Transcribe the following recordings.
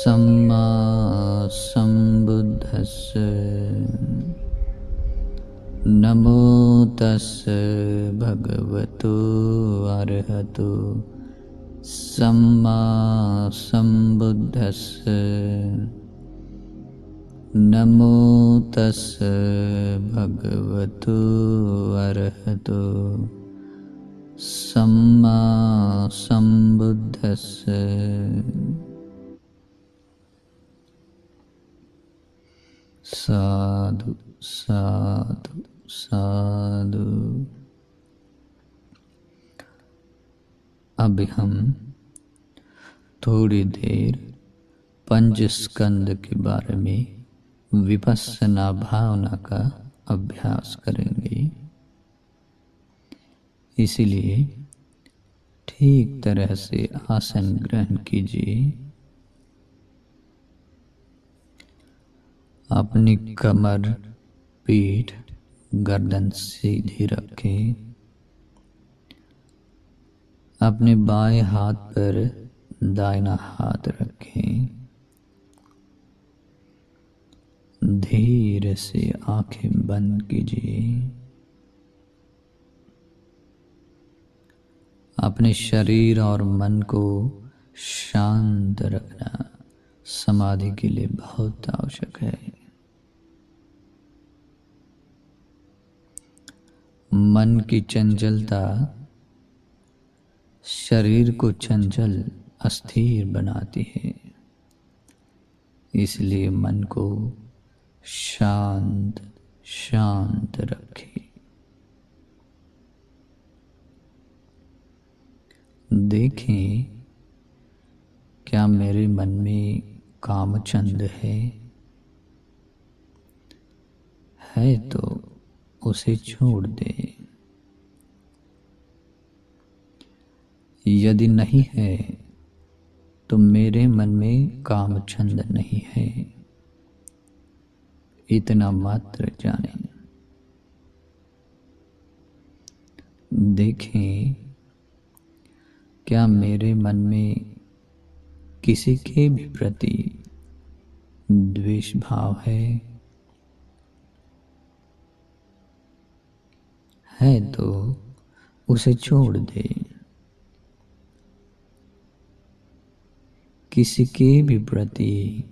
सम्मा सम्बुद्धस्स नमो तस्स भगवतो अरहतो सम्मा सम्बुद्धस्स नमो तस्स भगवतो अरहतो सम्मा सम्बुद्धस्स। साधु साधु साधु। अब हम थोड़ी देर पंच स्कंद के बारे में विपस्सना भावना का अभ्यास करेंगे। इसलिए ठीक तरह से आसन ग्रहण कीजिए। अपनी कमर, पीठ, गर्दन सीधी रखें। अपने बाएं हाथ पर दाहिना हाथ रखें। धीरे से आंखें बंद कीजिए। अपने शरीर और मन को शांत रखना समाधि के लिए बहुत आवश्यक है। मन की चंचलता शरीर को चंचल अस्थिर बनाती है। इसलिए मन को शांत शांत रखें। देखें क्या मेरे मन में कामचंद है तो उसे छोड़ दे। यदि नहीं है तो मेरे मन में कामचंद नहीं है, इतना मात्र जानें। देखें क्या मेरे मन में किसी के भी प्रति द्वेष भाव है तो उसे छोड़ दे। किसी के भी प्रति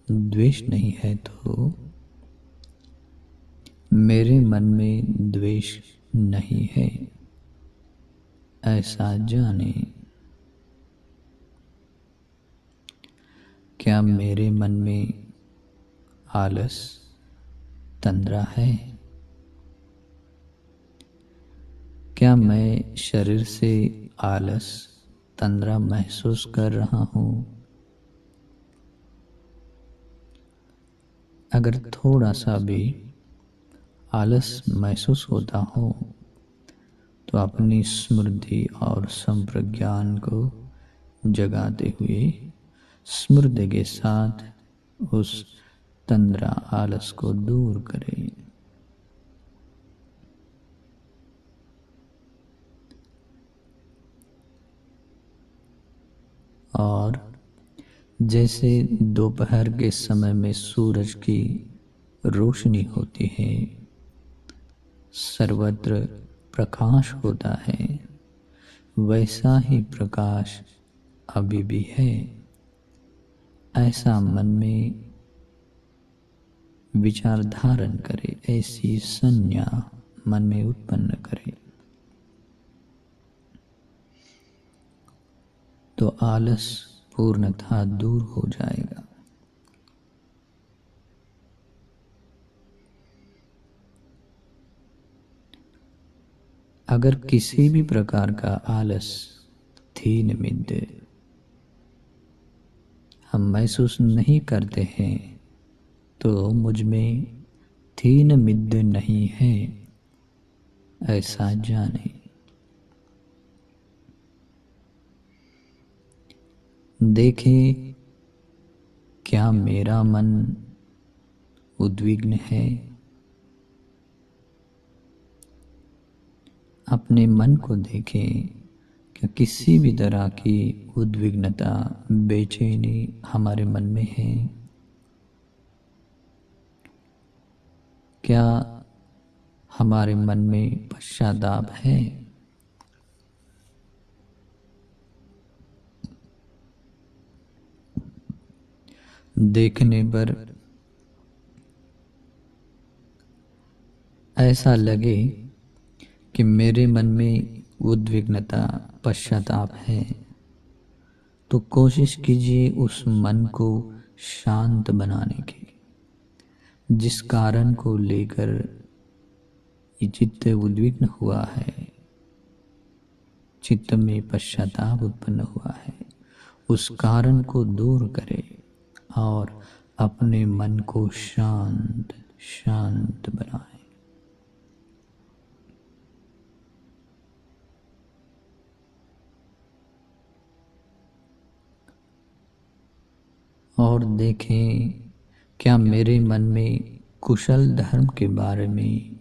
द्वेष नहीं है तो मेरे मन में द्वेष नहीं है, ऐसा जाने। क्या मेरे मन में आलस तंद्रा है? क्या मैं शरीर से आलस तंद्रा महसूस कर रहा हूँ? अगर थोड़ा सा भी आलस महसूस होता हो तो अपनी स्मृति और संप्रज्ञान को जगाते हुए स्मृति के साथ उस तंद्रा आलस को दूर करें। और जैसे दोपहर के समय में सूरज की रोशनी होती है, सर्वत्र प्रकाश होता है, वैसा ही प्रकाश अभी भी है। ऐसा मन में विचार धारण करे, ऐसी संज्ञा मन में उत्पन्न करे तो आलस पूर्णतः दूर हो जाएगा। अगर किसी भी प्रकार का आलस, थीन मिद्द हम महसूस नहीं करते हैं तो मुझ में थीन मिद्द नहीं है, ऐसा जाने। देखें क्या मेरा मन उद्विग्न है? अपने मन को देखें क्या किसी भी तरह की उद्विग्नता, बेचैनी हमारे मन में है? क्या हमारे मन में पश्चाताप है? देखने पर ऐसा लगे कि मेरे मन में उद्विग्नता, पश्चाताप है, तो कोशिश कीजिए उस मन को शांत बनाने की, जिस कारण को लेकर ये चित्त उद्विग्न हुआ है, चित्त में पश्चाताप उत्पन्न हुआ है, उस कारण को दूर करें और अपने मन को शांत शांत बनाएं। और देखें क्या मेरे मन में कुशल धर्म के बारे में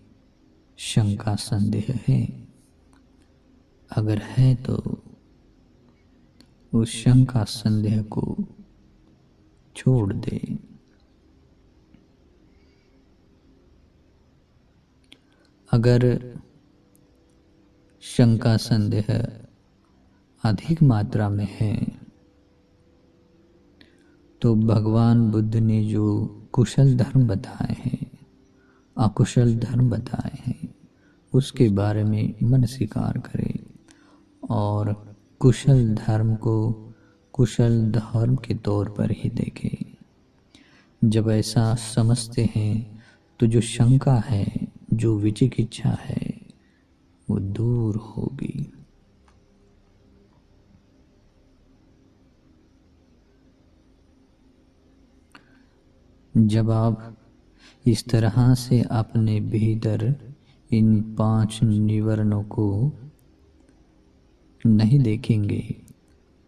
शंका, संदेह है? अगर है तो उस शंका, संदेह को छोड़ दे। अगर शंका, संदेह अधिक मात्रा में है तो भगवान बुद्ध ने जो कुशल धर्म बताए हैं, अकुशल धर्म बताए हैं, उसके बारे में मन स्वीकार करें और कुशल धर्म को कुशल धर्म के तौर पर ही देखें। जब ऐसा समझते हैं तो जो शंका है, जो विचिकित्सा है, वो दूर होगी। जब आप इस तरह से अपने भीतर इन 5 निवरणों को नहीं देखेंगे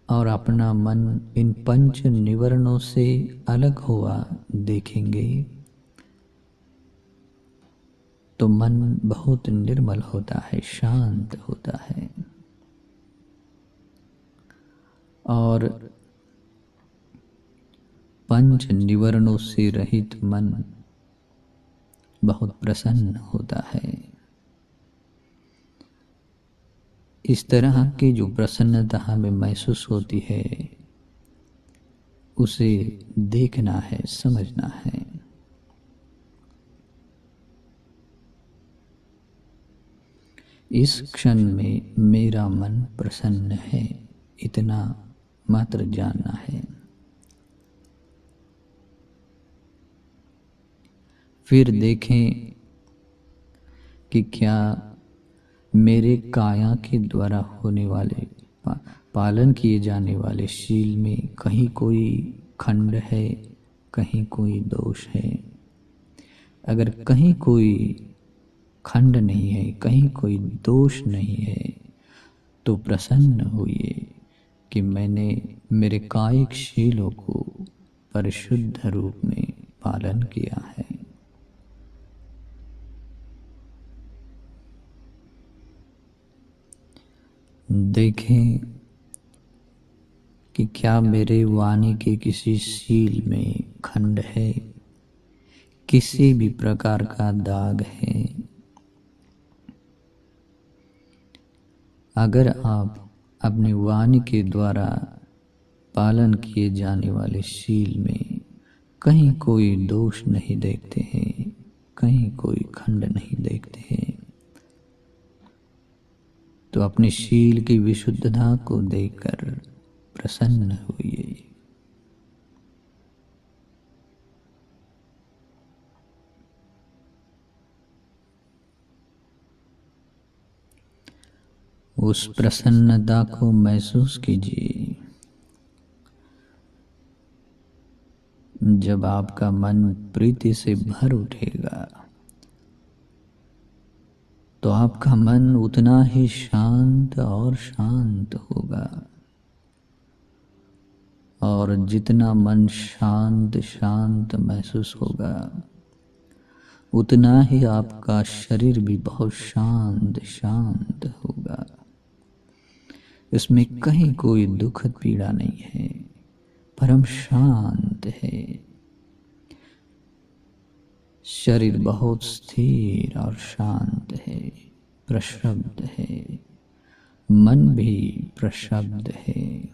और अपना मन इन 5 निवरणों से अलग हुआ देखेंगे तो मन बहुत निर्मल होता है, शांत होता है और 5 निवरणों से रहित मन बहुत प्रसन्न होता है। इस तरह की जो प्रसन्नता हमें महसूस होती है, उसे देखना है, समझना है। इस क्षण में मेरा मन प्रसन्न है, इतना मात्र जानना है। फिर देखें कि क्या मेरे काया के द्वारा होने वाले पालन किए जाने वाले शील में कहीं कोई खंड है, कहीं कोई दोष है। अगर कहीं कोई खंड नहीं है, कहीं कोई दोष नहीं है, तो प्रसन्न होइए कि मैंने मेरे कायिक शीलों को परिशुद्ध रूप में पालन किया है। देखें कि क्या मेरे वाणी के किसी शील में खंड है, किसी भी प्रकार का दाग है। अगर आप अपनी वाणी के द्वारा पालन किए जाने वाले शील में कहीं कोई दोष नहीं देखते हैं, कहीं कोई खंड नहीं देखते हैं, तो अपनी शील की विशुद्धता को देखकर प्रसन्न होइए। उस प्रसन्नता को महसूस कीजिए। जब आपका मन प्रीति से भर उठेगा तो आपका मन उतना ही शांत और शांत होगा, और जितना मन शांत शांत महसूस होगा उतना ही आपका शरीर भी बहुत शांत शांत होगा। इसमें कहीं कोई दुखद पीड़ा नहीं है, परम शांत है। शरीर बहुत स्थिर और शांत है, प्रशब्द है। मन भी प्रशब्द है।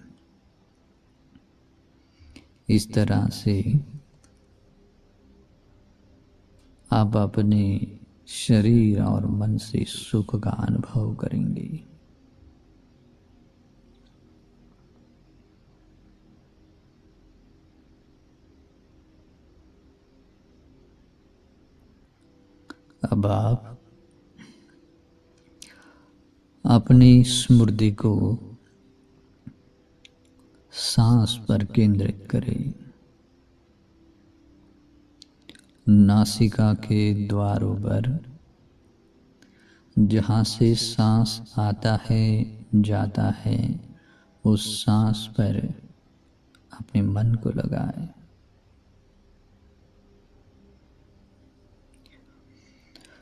इस तरह से आप अपने शरीर और मन से सुख का अनुभव करेंगे। अब आप अपनी स्मृति को सांस पर केंद्रित करें। नासिका के द्वारों पर जहाँ से सांस आता है जाता है, उस सांस पर अपने मन को लगाएं।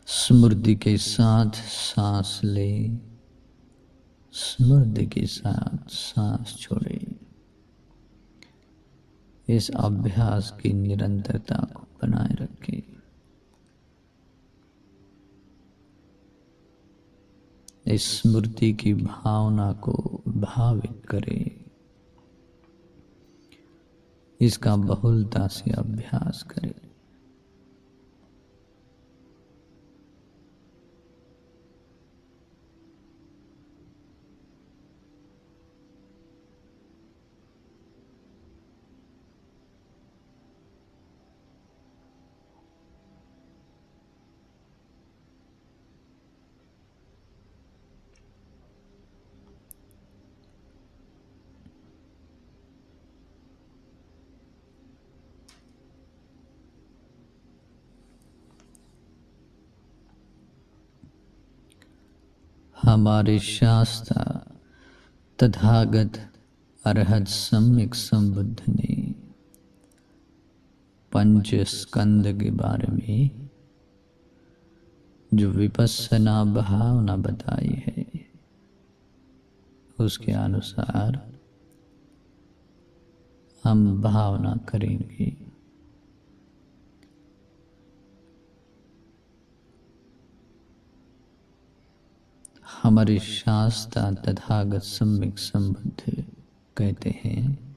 स्मृति के साथ सांस लें, स्मृति के साथ सांस छोड़ें। इस अभ्यास की निरंतरता को बनाए रखें। इस स्मृति की भावना को भावित करें। इसका बहुलता से अभ्यास करें। हमारे शास्त्र तथागत अरहत सम्यक संबुद्ध ने पंच स्कंद के बारे में जो विपස්සना भावना बताई है, उसके अनुसार हम भावना करेंगे। हमारे शास्त्र तथागत सम्यक संबुद्ध कहते हैं,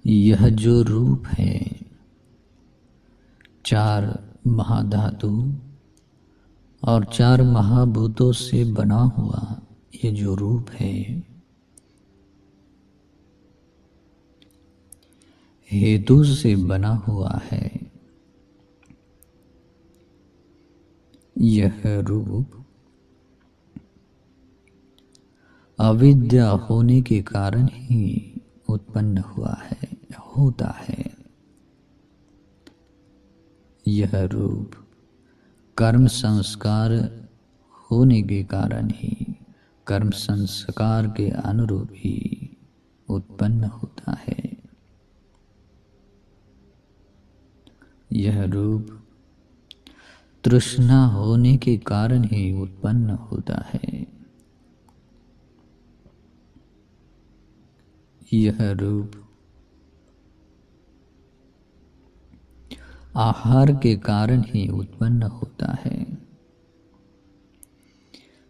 यह जो रूप है, चार महाधातु और चार महाभूतों से बना हुआ ये जो रूप है, हेतु से बना हुआ है। यह रूप अविद्या होने के कारण ही उत्पन्न हुआ है, होता है। यह रूप कर्म संस्कार होने के कारण ही, कर्म संस्कार के अनुरूप ही उत्पन्न होता है। यह रूप तृष्णा होने के कारण ही उत्पन्न होता है। यह रूप आहार के कारण ही उत्पन्न होता है।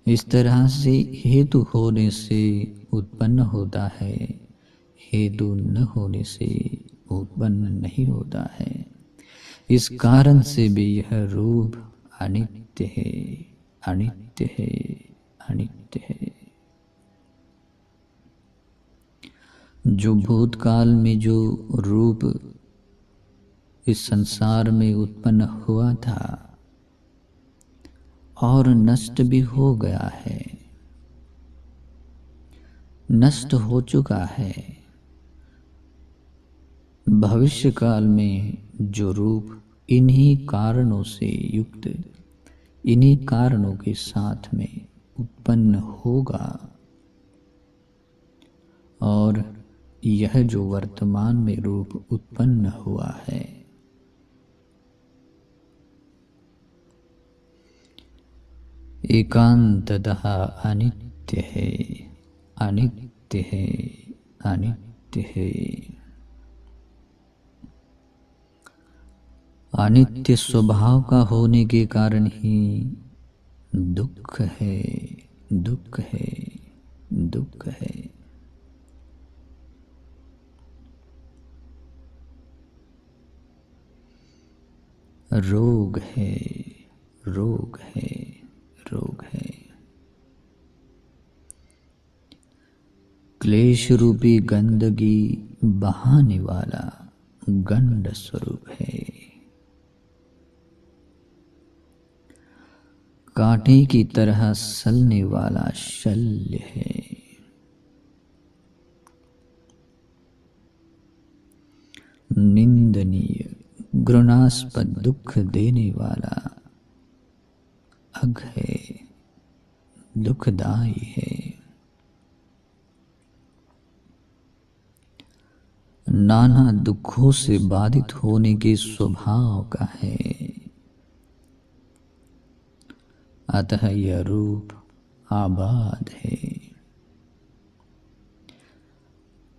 इस तरह से हेतु होने से उत्पन्न होता है, हेतु न होने से उत्पन्न नहीं होता है। इस कारण से भी यह रूप अनित्य है, अनित्य है, अनित्य है। जो भूतकाल में जो रूप इस संसार में उत्पन्न हुआ था और नष्ट भी हो गया है, नष्ट हो चुका है। भविष्य काल में जो रूप इन्हीं कारणों से युक्त, इन्हीं कारणों के साथ में उत्पन्न होगा, और यह जो वर्तमान में रूप उत्पन्न हुआ है, एकांततः अनित्य है, अनित्य है, अनित्य है। अनित्य स्वभाव का होने के कारण ही दुख है, दुख है, दुख है। रोग है, रोग है, रोग है। क्लेश रूपी गंदगी बहाने वाला गंड स्वरूप है। कांटे की तरह सलने वाला शल्य है। निंदनीय घृणास्पद दुख देने वाला अघ है, दुखदाई है। नाना दुखों से बाधित होने के स्वभाव का है। अतः यह रूप आबाद है।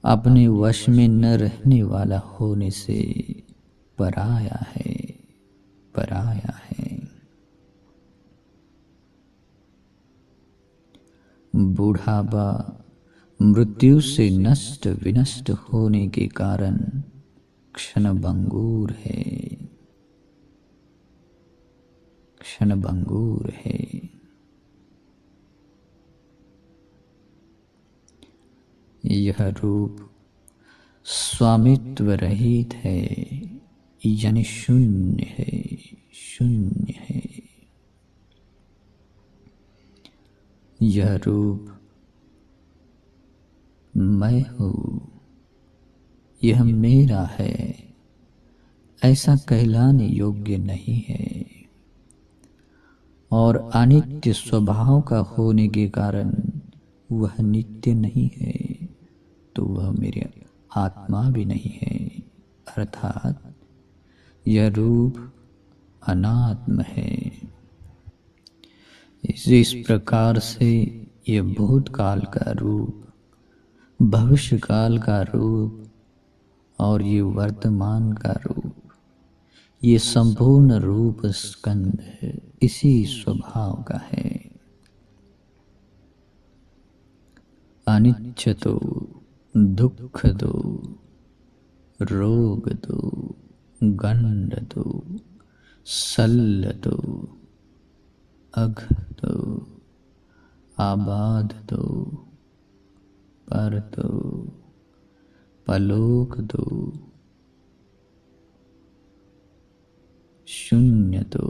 अपने वश में न रहने वाला होने से पराया है, पराया है। बूढ़ापा मृत्यु से नष्ट विनष्ट होने के कारण क्षणभंगुर है, क्षणभंगुर है। यह रूप स्वामित्व रहित है, यानी शून्य है, शून्य है। यह रूप मैं हूँ, यह मेरा है, ऐसा कहलाने योग्य नहीं है। और अनित्य स्वभाव का होने के कारण वह नित्य नहीं है, तो वह मेरे आत्मा भी नहीं है। अर्थात यह रूप अनात्म है। इस प्रकार से यह भूतकाल का रूप, भविष्य काल का रूप और ये वर्तमान का रूप, ये संपूर्ण रूप स्कंद इसी स्वभाव का है। अनिच्छ दो, दुख दो, रोग दो, गंड दो, सल दो, अघ दो, आबाद दो, पर दो, पलोक दो, शून्य दो,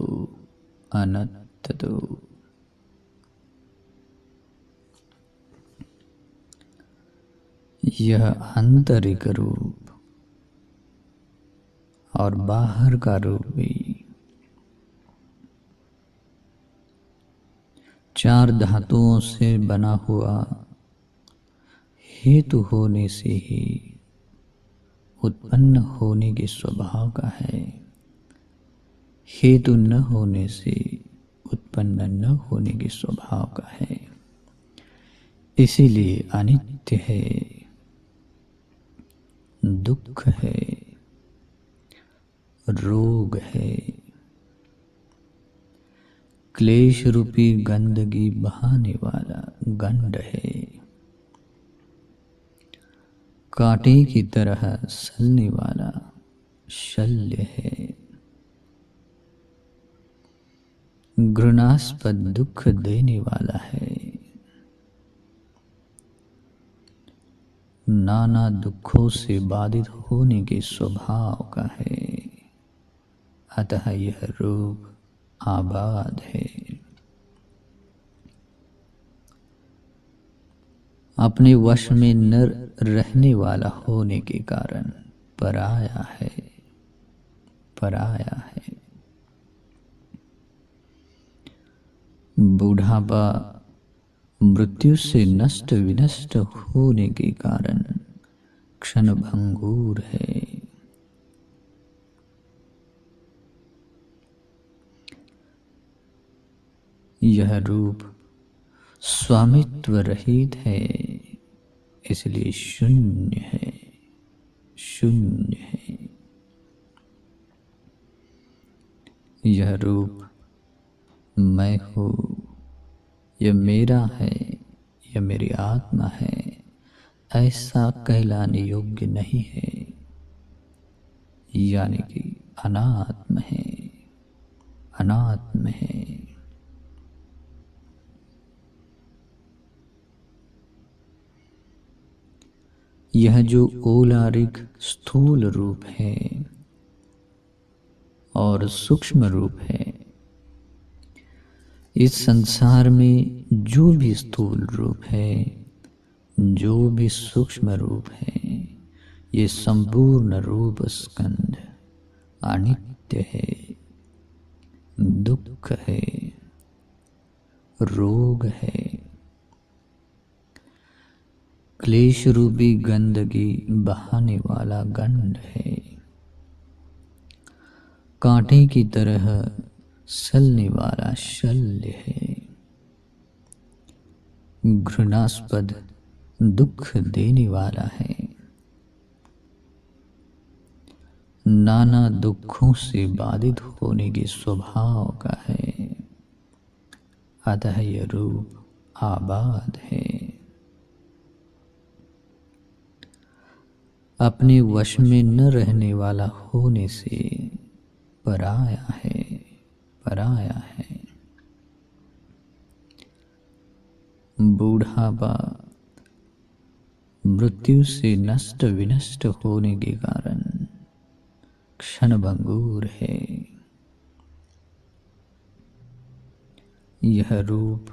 अनंत दो। यह आंतरिक रूप और बाहर का रूप भी चार धातुओं से बना हुआ हेतु होने से ही उत्पन्न होने के स्वभाव का है। हेतु न होने से उत्पन्न न होने के स्वभाव का है। इसीलिए अनित्य है, दुख है, रोग है, क्लेश रूपी गंदगी बहाने वाला गंड है, कांटे की तरह सलने वाला शल्य है, घृणास्पद दुख देने वाला है, नाना दुखों से बाधित होने के स्वभाव का है। अतः यह रूप आबाद है। अपने वश में न रहने वाला होने के कारण पराया है, पराया है। बूढ़ापा मृत्यु से नष्ट विनष्ट होने के कारण क्षणभंगुर है। यह रूप स्वामित्व रहित है, इसलिए शून्य है, शून्य है। यह रूप मैं हूँ, यह मेरा है, यह मेरी आत्मा है, ऐसा कहलाने योग्य नहीं है, यानी कि अनात्म है, अनात्म है। यह जो औलारिक स्थूल रूप है और सूक्ष्म रूप है, इस संसार में जो भी स्थूल रूप है, जो भी सूक्ष्म रूप है, ये संपूर्ण रूप स्कंध अनित्य है, दुख है, रोग है, क्लेश रूपी गंदगी बहाने वाला गंध है, कांटे की तरह सलने वाला शल्य है, घृणास्पद दुख देने वाला है, नाना दुखों से बाधित होने के स्वभाव का है, अतः यह रूप आबाद है, अपने वश में न रहने वाला होने से पराया है, पराया है। बूढ़ापा मृत्यु से नष्ट विनष्ट होने के कारण क्षणभंगुर है। यह रूप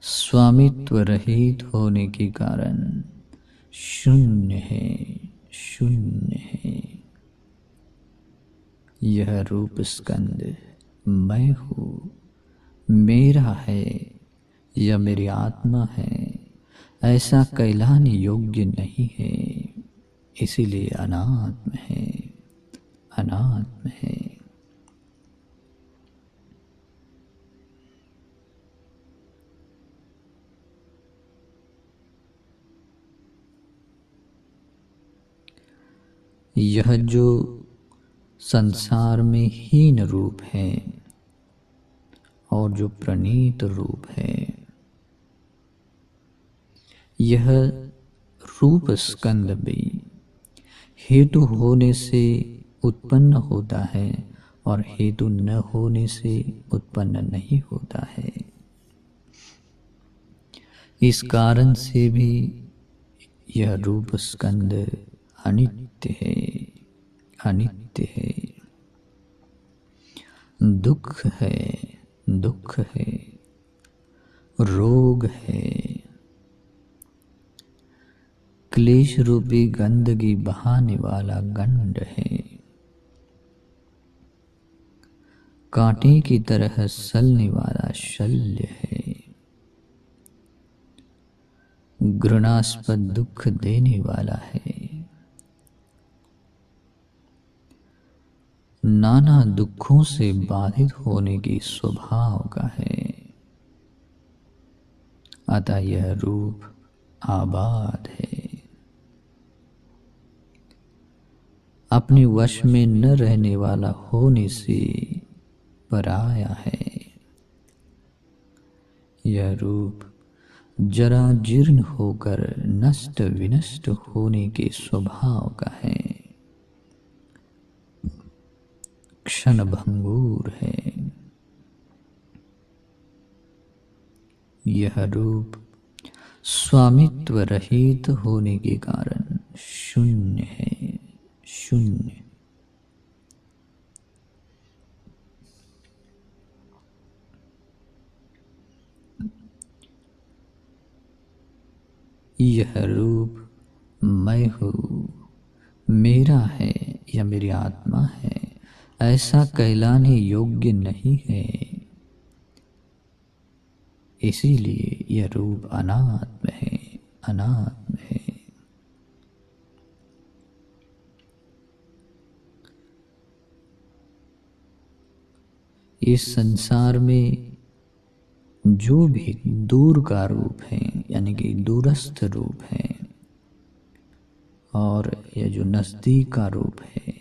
स्वामित्व रहित होने के कारण शून्य है, शून्य है। यह रूप स्कंद मैं हूँ, मेरा है, यह मेरी आत्मा है, ऐसा कहलाने योग्य नहीं है, इसीलिए अनात्म है, अनात्म है। यह जो संसार में हीन रूप है और जो प्रणीत रूप है, यह रूप स्कंद भी हेतु होने से उत्पन्न होता है और हेतु न होने से उत्पन्न नहीं होता है। इस कारण से भी यह रूप स्कंद अनित्य है, अनित्य है। दुख है, दुख है, रोग है, क्लेश रूपी गंदगी बहाने वाला गंध है, कांटे की तरह सलने वाला शल्य है, घृणास्पद दुख देने वाला है, नाना दुखों से बाधित होने की स्वभाव का है, अतः यह रूप आबाद है। अपने वश में न रहने वाला होने से पराया है। यह रूप जरा जीर्ण होकर नष्ट विनष्ट होने के स्वभाव का है, क्षणभंगुर है। यह रूप स्वामित्व रहित होने के कारण शून्य है, शून्य। यह रूप मैं हूँ, मेरा है, यह मेरी आत्मा है, ऐसा कहलाने योग्य नहीं है, इसीलिए यह रूप अनात्म है, अनात्म है। इस संसार में जो भी दूर का रूप है, यानी कि दूरस्थ रूप है, और यह जो नजदीक का रूप है,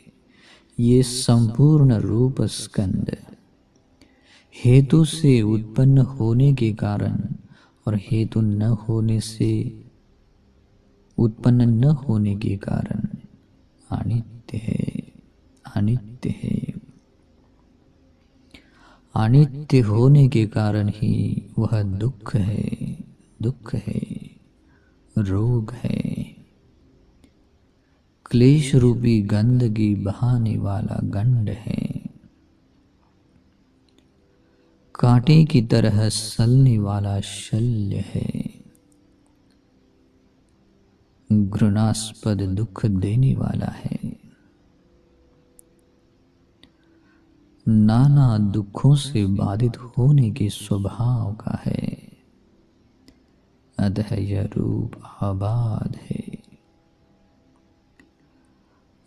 ये संपूर्ण रूप स्कंद हेतु से उत्पन्न होने के कारण और हेतु न होने से उत्पन्न न होने के कारण अनित्य है। अनित्य है। अनित्य होने के कारण ही वह दुख है। दुख है, रोग है, क्लेश रूपी गंदगी बहाने वाला गंड है, कांटे की तरह सलने वाला शल्य है, घृणास्पद दुख देने वाला है, नाना दुखों से बाधित होने के स्वभाव का है, अतः यह रूप आबाद है।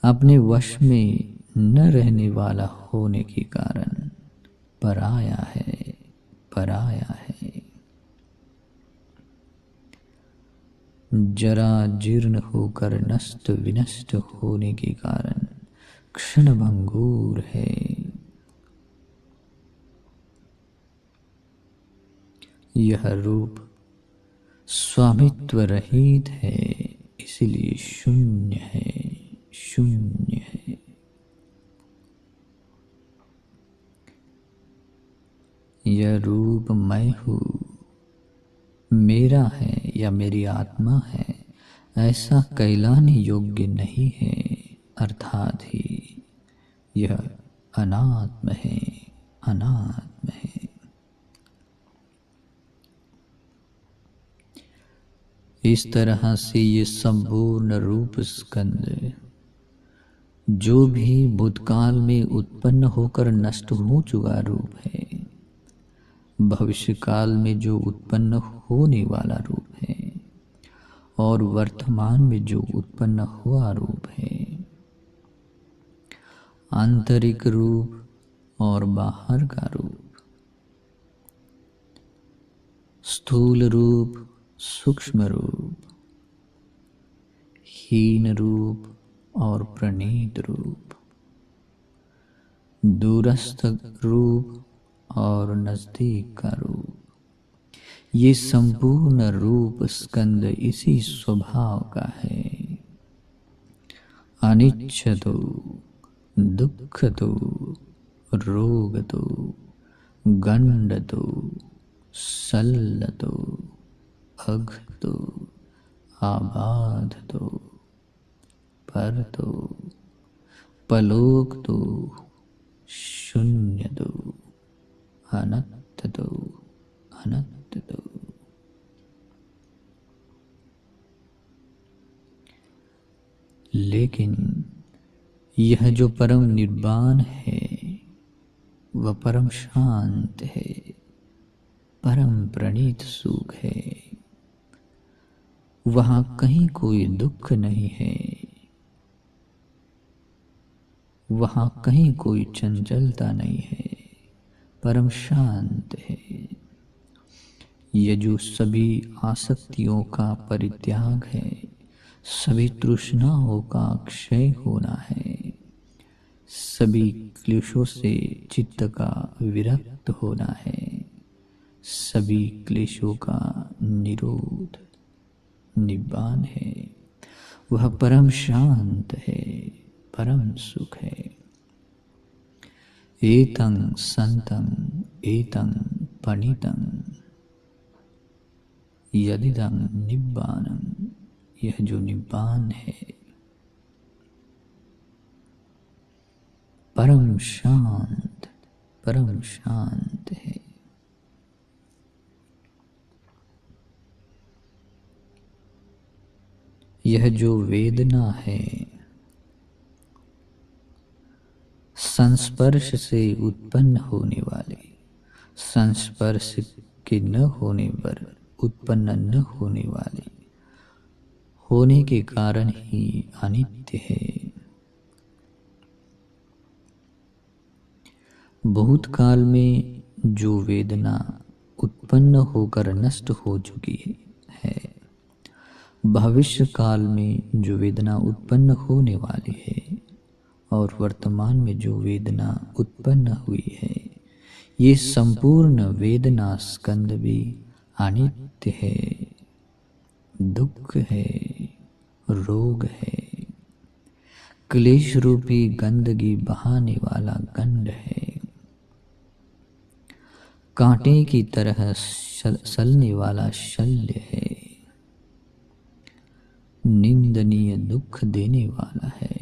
अपने वश में न रहने वाला होने के कारण पराया है। पराया है। जरा जीर्ण होकर नष्ट विनष्ट होने के कारण क्षणभंगुर है। यह रूप स्वामित्व रहित है, इसलिए शून्य है। शून्य है। यह रूप मैं हूँ, मेरा है या मेरी आत्मा है, ऐसा कहलाने योग्य नहीं है। अर्थात ही यह अनात्म है। अनात्म है। इस तरह से ये संपूर्ण रूप स्कंद जो भी भूतकाल में उत्पन्न होकर नष्ट हो चुका रूप है, भविष्य काल में जो उत्पन्न होने वाला रूप है, और वर्तमान में जो उत्पन्न हुआ रूप है, आंतरिक रूप और बाहर का रूप, स्थूल रूप, सूक्ष्म रूप, हीन रूप और प्रणीत रूप, दूरस्थ रूप और नजदीक का रूप, ये संपूर्ण रूप स्कंद इसी स्वभाव का है। अनिच्छतो, दुःखतो, रोगतो, गंडतो, सल्लतो, अघतो, आबाधतो, परतो, पलोकतो, शून्यतो, अनත්තतो, अनත්තतो। लेकिन यह जो परम निर्वाण है वह परम शांत है, परम प्रणीत सुख है। वहां कहीं कोई दुख नहीं है, वहां कहीं कोई चंचलता नहीं है, परम शांत है। यह जो सभी आसक्तियों का परित्याग है, सभी तृष्णाओं का क्षय होना है, सभी क्लेशों से चित्त का विरक्त होना है, सभी क्लेशों का निरोध निब्बान है। वह परम शांत है, परम सुख है। एतं संतं एतं पणितं यदिदं निब्बानं, यह जो निब्बान है परम शांत, परम शांत है। यह जो वेदना है संस्पर्श से उत्पन्न होने वाले, संस्पर्श के न होने पर उत्पन्न न होने वाले होने के कारण ही अनित्य है। भूतकाल में जो वेदना उत्पन्न होकर नष्ट हो चुकी है, भविष्य काल में जो वेदना उत्पन्न होने वाली है, और वर्तमान में जो वेदना उत्पन्न हुई है, ये संपूर्ण वेदना स्कंद भी अनित्य है, दुख है, रोग है, क्लेश रूपी गंदगी बहाने वाला गंध है, कांटे की तरह सलने वाला शल्य है, निंदनीय दुख देने वाला है।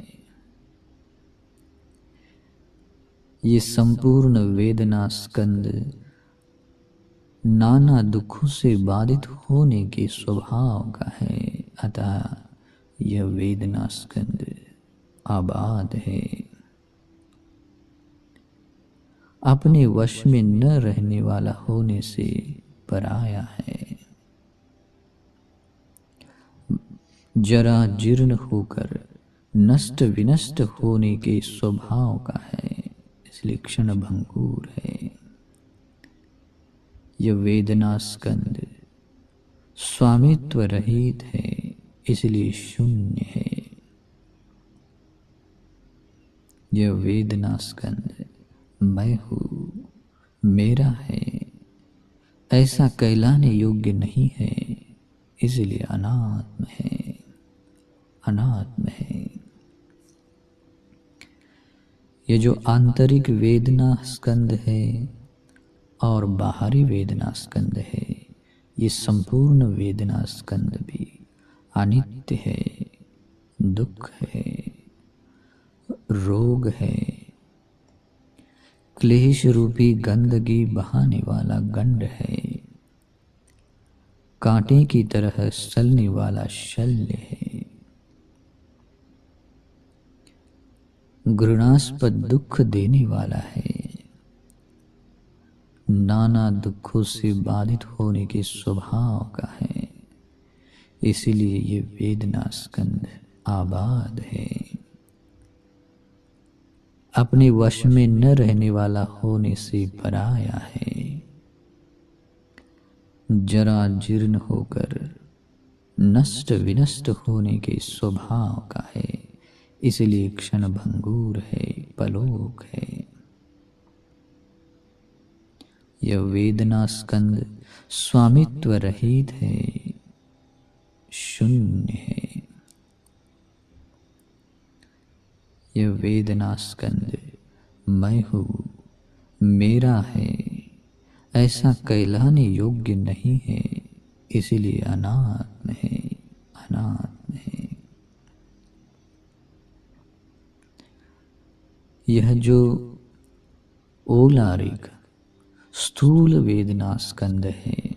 ये संपूर्ण वेदना स्कंद नाना दुखों से बाधित होने के स्वभाव का है, अतः यह वेदना स्कंद आबाद है, अपने वश में न रहने वाला होने से पराया है, जरा जीर्ण होकर नष्ट विनष्ट होने के स्वभाव का है, इसलिए क्षण भंगुर है। यह वेदना स्कंद स्वामित्व रहित है, इसलिए शून्य है। यह वेदना स्कंद मैं हूँ, मेरा है, ऐसा कहलाने योग्य नहीं है, इसलिए अनात्म है, अनात्म है। ये जो आंतरिक वेदना स्कंद है और बाहरी वेदना स्कंद है, ये संपूर्ण वेदना स्कंद भी अनित्य है, दुख है, रोग है, क्लेश रूपी गंदगी बहाने वाला गंध है, कांटे की तरह सलने वाला शल्य है, घृणास्पद दुख देने वाला है, नाना दुखों से बाधित होने के स्वभाव का है, इसीलिए ये वेदना स्कंद आबाद है, अपने वश में न रहने वाला होने से पराया है, जरा जीर्ण होकर नष्ट विनष्ट होने के स्वभाव का है, इसलिए क्षण भंगुर है, पलोक है। यह वेदना स्कंद स्वामित्व रहित है, शून्य है। यह वेदना स्कंद मैं हूँ, मेरा है, ऐसा कहलाने योग्य नहीं है, इसलिए अनात्म है, अनात्म है। यह जो ओलारिक स्थूल वेदना स्कंद है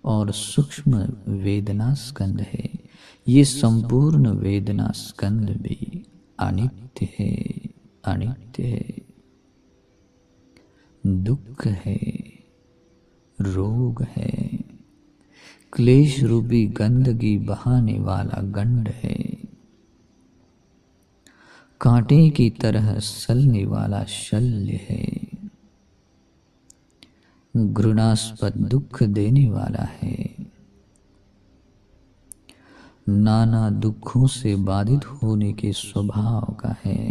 और सूक्ष्म वेदना स्कंद है, ये संपूर्ण वेदना स्कंद भी अनित्य है, अनित्य है, दुख है, रोग है, क्लेश रूपी गंदगी बहाने वाला गंध है, कांटे की तरह सलने वाला शल्य है, घृणास्पद दुख देने वाला है, नाना दुखों से बाधित होने के स्वभाव का है,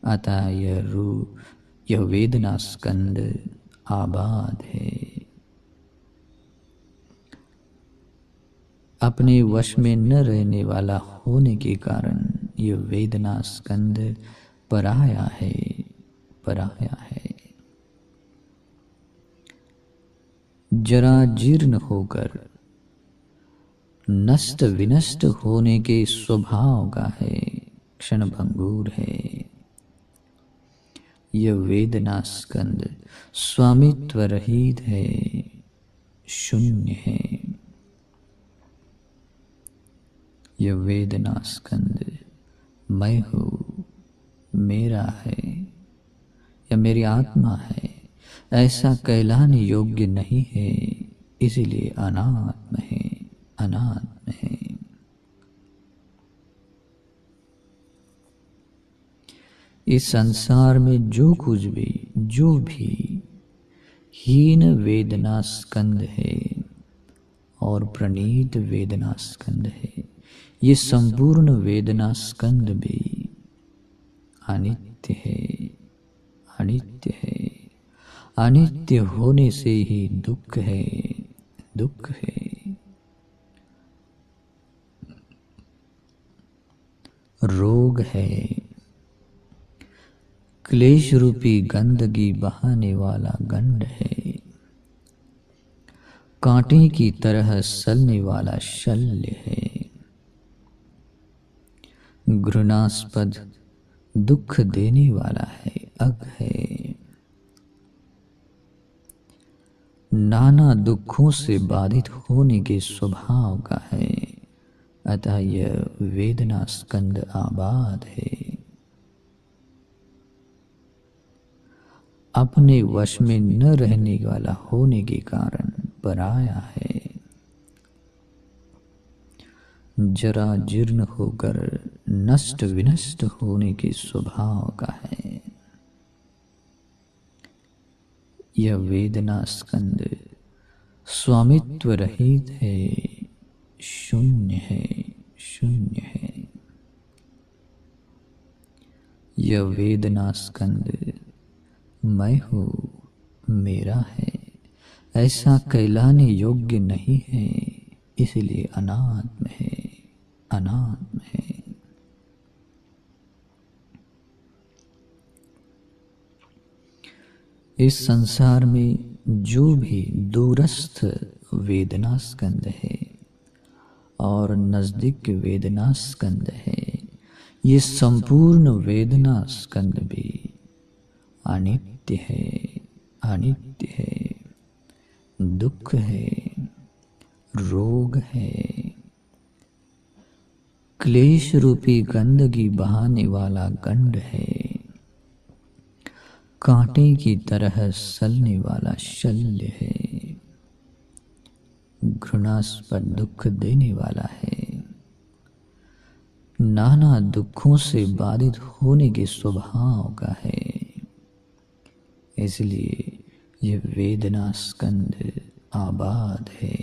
अतः यह वेदना स्कंद आबाद है, अपने वश में न रहने वाला होने के कारण यह वेदना स्कंद पराया है, पराया है, जरा जीर्ण होकर नष्ट विनष्ट होने के स्वभाव का है, क्षण भंगुर है। यह वेदना स्कंद स्वामित्व रहित है, शून्य है। यह वेदना स्कंद मैं हूँ, मेरा है, या मेरी आत्मा है, ऐसा कहलाने योग्य नहीं है, इसलिए अनात्म है, अनात्म है। इस संसार में जो कुछ भी, जो भी हीन वेदना स्कंद है और प्रणीत वेदना स्कंद है, ये संपूर्ण वेदना स्कंद भी अनित्य है, अनित्य है। अनित्य होने से ही दुख है, दुख है। रोग है, क्लेश रूपी गंदगी बहाने वाला गंड है, कांटे की तरह सलने वाला शल्य है, घृणास्पद दुख देने वाला है, अग है। नाना दुखों से बाधित होने के स्वभाव का है, अतः यह वेदना स्कंद आबाद है। अपने वश में न रहने वाला होने के कारण पराया है, जरा जीर्ण होकर नष्ट विनष्ट होने के स्वभाव का है। यह वेदना स्कंद स्वामित्व रहित है, शून्य है, शून्य है। यह वेदना स्कंद मैं हूँ, मेरा है, ऐसा कहलाने योग्य नहीं है, इसलिए अनात्म है, अनात्म है। इस संसार में जो भी दूरस्थ वेदना स्कंद है और नजदीक वेदना स्कंद है, ये संपूर्ण वेदना स्कंद भी अनित्य है, अनित्य है, दुख है, रोग है, क्लेश रूपी गंदगी बहाने वाला गंड है, कांटे की तरह सलने वाला शल्य है, घृणास्पद दुख देने वाला है, नाना दुखों से बाधित होने के स्वभाव का है, इसलिए यह वेदना स्कंद आबाद है।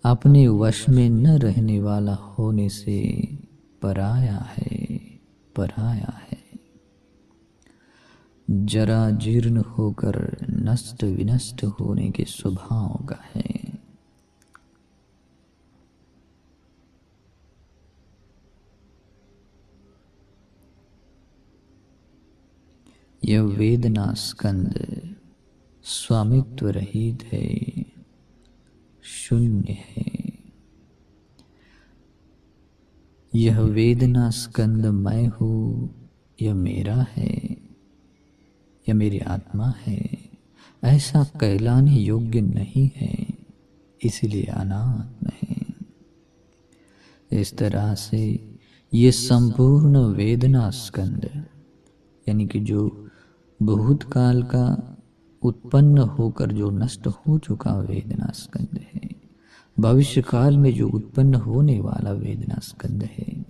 अपने वश में न रहने वाला होने से पराया है, पराया है। जरा जीर्ण होकर नष्ट विनष्ट होने के स्वभाव का है। यह वेदना स्कंद स्वामित्व रहित है, शून्य है। यह वेदना स्कंद मैं हूँ, यह मेरा है, यह मेरी आत्मा है, ऐसा कहलाने योग्य नहीं है, इसलिए अनात्म है। इस तरह से ये संपूर्ण वेदना स्कंद, यानी कि जो भूतकाल का उत्पन्न होकर जो नष्ट हो चुका वेदना स्कंद है, भविष्य काल में जो उत्पन्न होने वाला वेदना स्कंद है,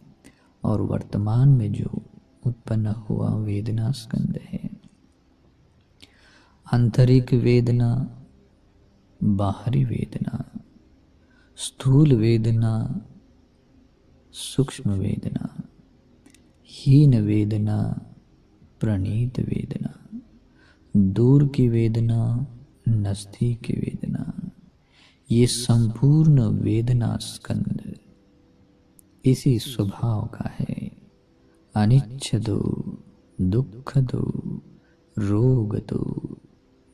और वर्तमान में जो उत्पन्न हुआ वेदना स्कंद है। आंतरिक वेदना, बाहरी वेदना, स्थूल वेदना, सूक्ष्म वेदना, हीन वेदना, प्रणीत वेदना, दूर की वेदना, नजदीक की वेदना, ये संपूर्ण वेदना स्कंद इसी स्वभाव का है। अनिच्छदो, दुःखदो, रोगदो,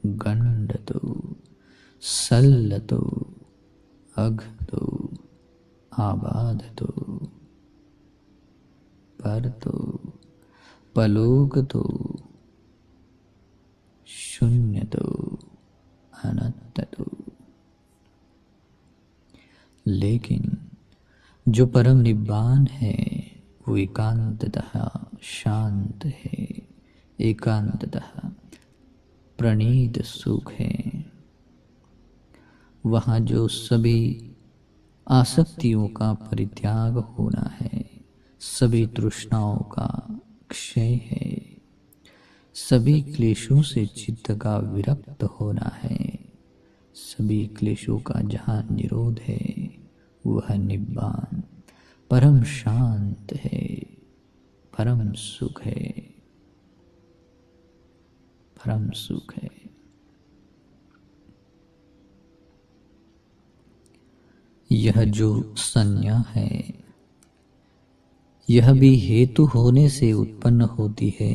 गंडदो, सल्लतो, अघदो, आबाधतो, परतो, पलोकतो, शून्यतो, अनंततो। लेकिन जो परम निब्बान है वो एकांततः शांत है, एकांततः प्रणीत सुख है। वहाँ जो सभी आसक्तियों का परित्याग होना है, सभी तृष्णाओं का क्षय है, सभी क्लेशों से चित्त का विरक्त होना है। सभी क्लेशों का जहाँ निरोध है वह निब्बान परम शांत है, परम सुख है, परम सुख है। यह जो संज्ञा है यह भी हेतु होने से उत्पन्न होती है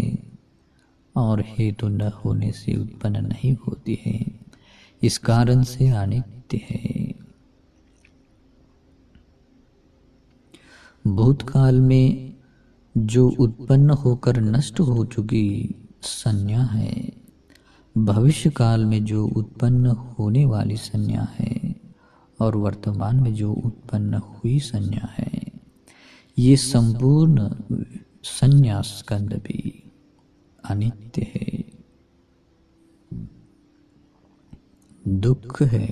और हेतु न होने से उत्पन्न नहीं होती है, इस कारण से अनित्य है। भूतकाल में जो उत्पन्न होकर नष्ट हो चुकी संज्ञा है, भविष्य काल में जो उत्पन्न होने वाली संज्ञा है और वर्तमान में जो उत्पन्न हुई संज्ञा है, ये संपूर्ण संज्ञा स्कंद भी अनित्य है, दुख है,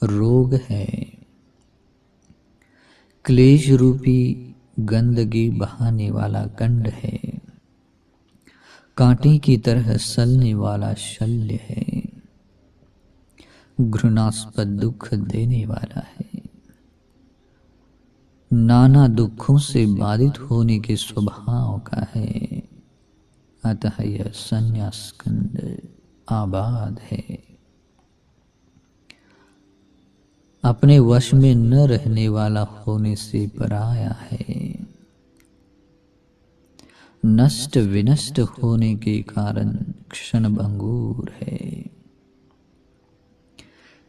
रोग है, क्लेश रूपी गंदगी बहाने वाला गंड है, कांटे की तरह सलने वाला शल्य है, घृणास्पद दुख देने वाला है, नाना दुखों से बाधित होने के स्वभाव का है। अतः यह संज्ञा स्कंद आबाद है, अपने वश में न रहने वाला होने से पराया है, नष्ट विनष्ट होने के कारण क्षणभंगुर है।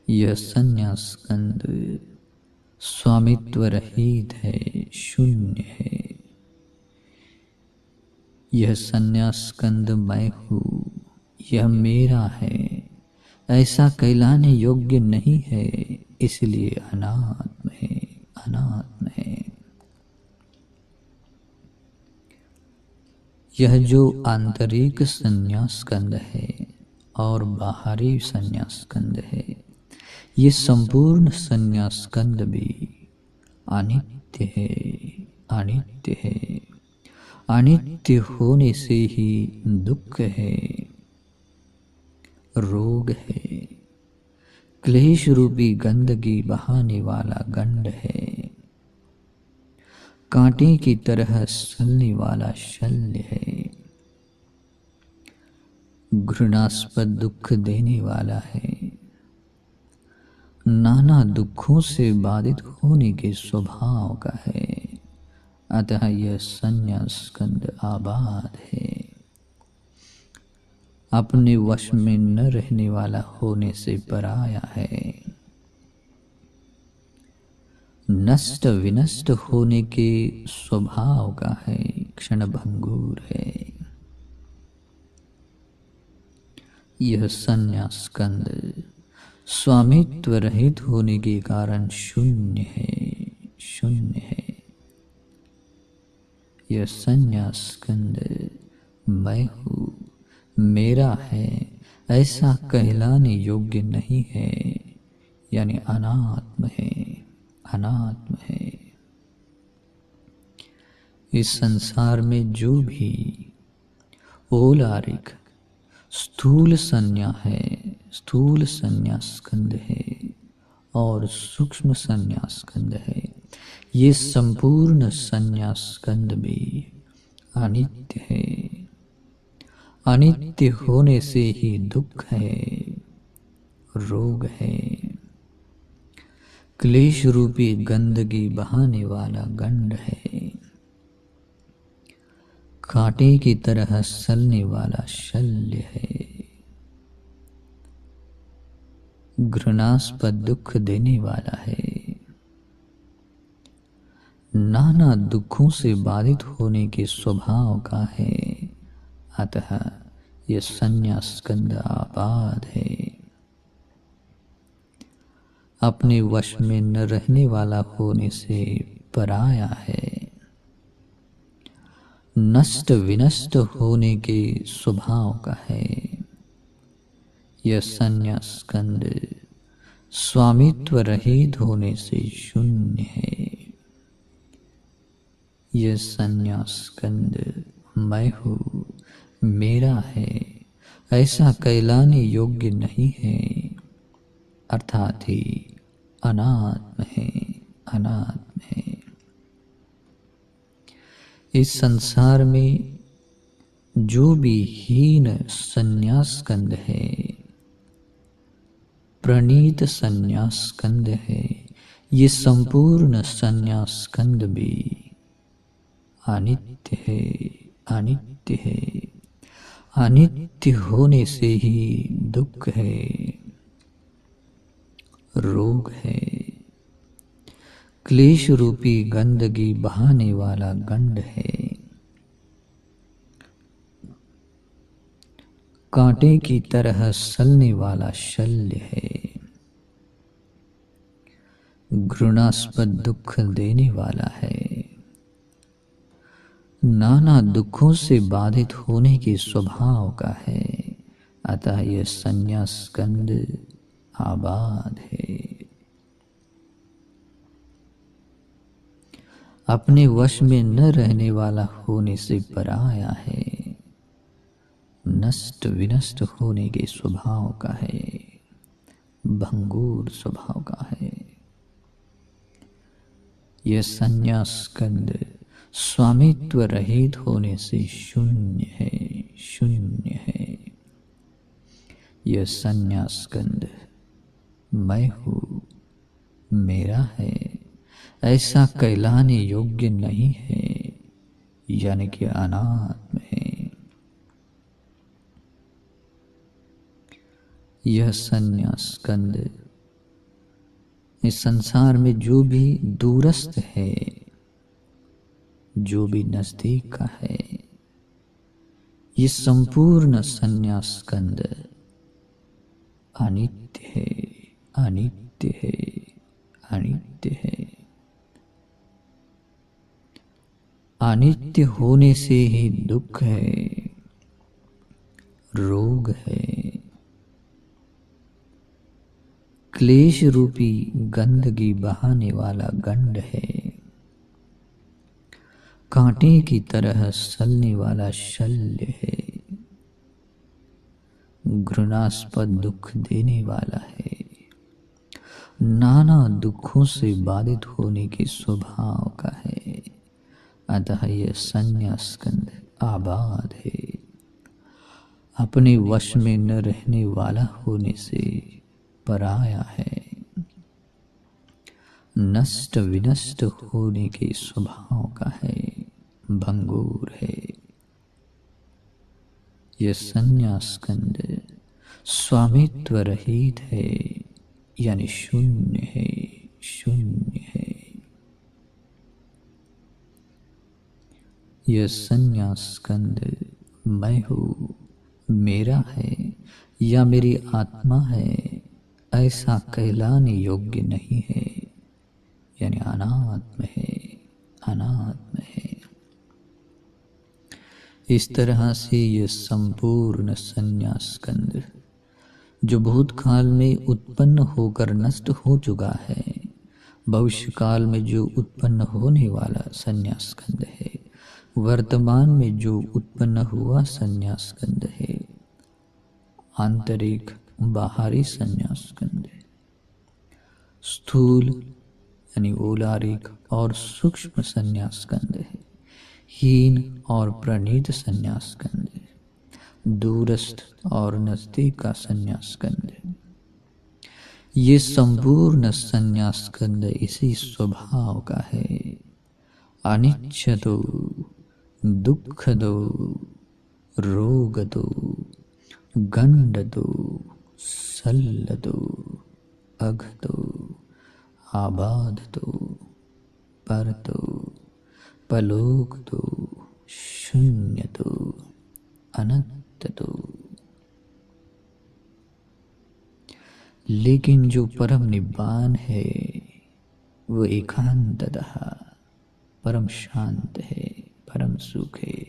यह संज्ञा स्कंद स्वामित्व रहित है, शून्य है। यह संज्ञा स्कंद मैं हूँ, यह मेरा है, ऐसा कहलाने योग्य नहीं है, इसलिए अनात्म है, अनात्म है। यह जो आंतरिक संज्ञा स्कंद है और बाहरी संज्ञा स्कंद है, ये संपूर्ण संज्ञा स्कंद भी अनित्य है, अनित्य है। अनित्य होने से ही दुख है, रोग है, क्लेश रूपी गंदगी बहाने वाला गंड है, कांटे की तरह सलने वाला शल्य है, घृणास्पद दुख देने वाला है, नाना दुखों से बाधित होने के स्वभाव का है। अतः यह संज्ञा स्कंद आबाद है, अपने वश में न रहने वाला होने से पराया है, नष्ट विनष्ट होने के स्वभाव का है, क्षणभंगुर है। यह संज्ञा स्कंद स्वामित्व रहित होने के कारण शून्य है, शून्य है। यह संज्ञा स्कंद मैं हूँ, मेरा है, ऐसा कहलाने योग्य नहीं है, यानी अनात्म है, अनात्म है। इस संसार में जो भी औलारिक स्थूल संज्ञा है, स्थूल संज्ञा स्कंद है और सूक्ष्म संज्ञा स्कंद है, ये संपूर्ण संज्ञा स्कंद भी अनित्य है। अनित्य होने से ही दुख है, रोग है, क्लेश रूपी गंदगी बहाने वाला गंड है, कांटे की तरह सलने वाला शल्य है, घृणास्पद दुख देने वाला है, नाना दुखों से बाधित होने के स्वभाव का है। अतः यह संज्ञा स्कंद आबाद है, अपने वश में न रहने वाला होने से पराया है, नष्ट विनष्ट होने के स्वभाव का है। यह संज्ञा स्कंद स्वामित्व रहित होने से शून्य है, यह संन्यास स्कंद मैं हूँ, मेरा है, ऐसा कहलाने योग्य नहीं है, अर्थात ही अनात्म है, अनात्म है। इस संसार में जो भी हीन संन्यास स्कंद है, प्रणीत संन्यास स्कंद है, ये संपूर्ण संन्यास स्कंद भी अनित्य है, अनित्य है। अनित्य होने से ही दुख है, रोग है, क्लेश रूपी गंदगी बहाने वाला गंड है, कांटे की तरह सलने वाला शल्य है, घृणास्पद दुख देने वाला है, नाना दुखों से बाधित होने के स्वभाव का है। अतः यह संन्यास स्कंद आबाद है, अपने वश में न रहने वाला होने से पराया है, नष्ट विनष्ट होने के स्वभाव का है, भंगुर स्वभाव का है। यह संन्यास स्कंद स्वामित्व रहित होने से शून्य है, शून्य है। यह संन्यास स्कंद मैं हूँ, मेरा है, ऐसा कहलाने योग्य नहीं है, यानी कि अनात्म है। यह संन्यास स्कंद इस संसार में जो भी दूरस्थ है, जो भी नजदीक का है, ये संपूर्ण संन्यास स्कंद अनित्य है, अनित्य है, अनित्य है। अनित्य होने से ही दुख है, रोग है, क्लेश रूपी गंदगी बहाने वाला गंड है, कांटे की तरह सलने वाला शल्य है, घृणास्पद दुख देने वाला है, नाना दुखों से बाधित होने के स्वभाव का है। अतः यह संन्यास स्कंद आबाद है, अपने वश में न रहने वाला होने से पराया है, नष्ट विनष्ट होने के स्वभाव का है, भंगुर है। यह संन्यास स्कंद स्वामित्व रहित है, यानी शून्य है, शून्य है। यह संन्यास स्कंद मैं हूँ, मेरा है, या मेरी आत्मा है, ऐसा कहलाने योग्य नहीं है, यानी अनात्म है, अनात्म है। इस तरह से यह संपूर्ण संन्यास स्कंद जो भूतकाल में उत्पन्न होकर नष्ट हो चुका है, भविष्य काल में जो उत्पन्न होने वाला संन्यास स्कंद है, वर्तमान में जो उत्पन्न हुआ संन्यास स्कंद है, आंतरिक बाहरी संन्यास स्कंद है, स्थूल यानी औलारिक और सूक्ष्म संन्यास स्कंद है, हीन और प्रणीत संन्यास स्कंद है, दूरस्थ और नजदीक का संन्यास स्कंद है। ये संपूर्ण संन्यास स्कंद इसी स्वभाव का है, अनिच्छतो, दुःखदो, रोगदो, गंडदो, सल्लदो, अघदो, आबाधतो, परतो, पलोकतो, शून्यतो, अनंततो। लेकिन जो परम निब्बान है वो एकांततः परम शांत है, परम सुख है।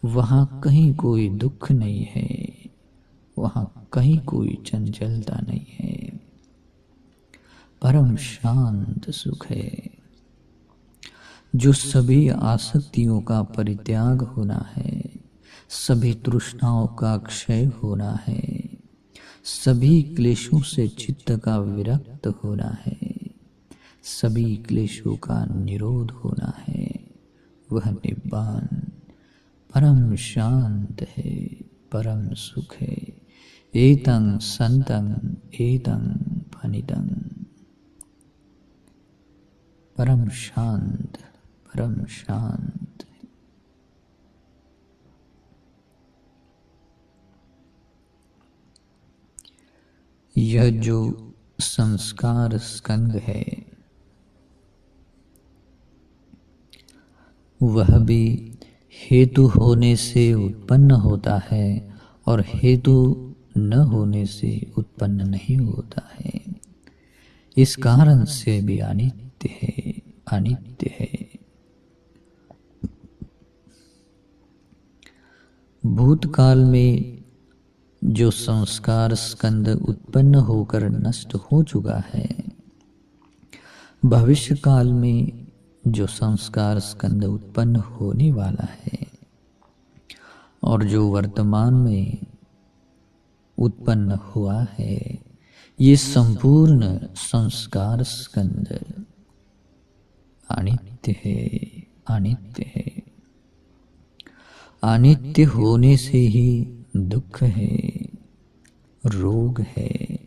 वहाँ कहीं कोई दुख नहीं है, वहाँ कहीं कोई चंचलता नहीं है, परम शांत सुख है। जो सभी आसक्तियों का परित्याग होना है, सभी तृष्णाओं का क्षय होना है, सभी क्लेशों से चित्त का विरक्त होना है, सभी क्लेशों का निरोध होना है, वह निब्बान परम शांत है, परम सुख है। एतं संतं एतं फनितं, परम शांत, परम शांत। यह जो संस्कार स्कंद है, वह भी हेतु होने से उत्पन्न होता है और हेतु न होने से उत्पन्न नहीं होता है। इस कारण से भी अनित्य है, अनित्य है। भूतकाल में जो संस्कार स्कंद उत्पन्न होकर नष्ट हो चुका है, भविष्य काल में जो संस्कार स्कंद उत्पन्न होने वाला है और जो वर्तमान में उत्पन्न हुआ है, ये संपूर्ण संस्कार स्कंद अनित्य है, अनित्य है। अनित्य होने से ही दुख है, रोग है,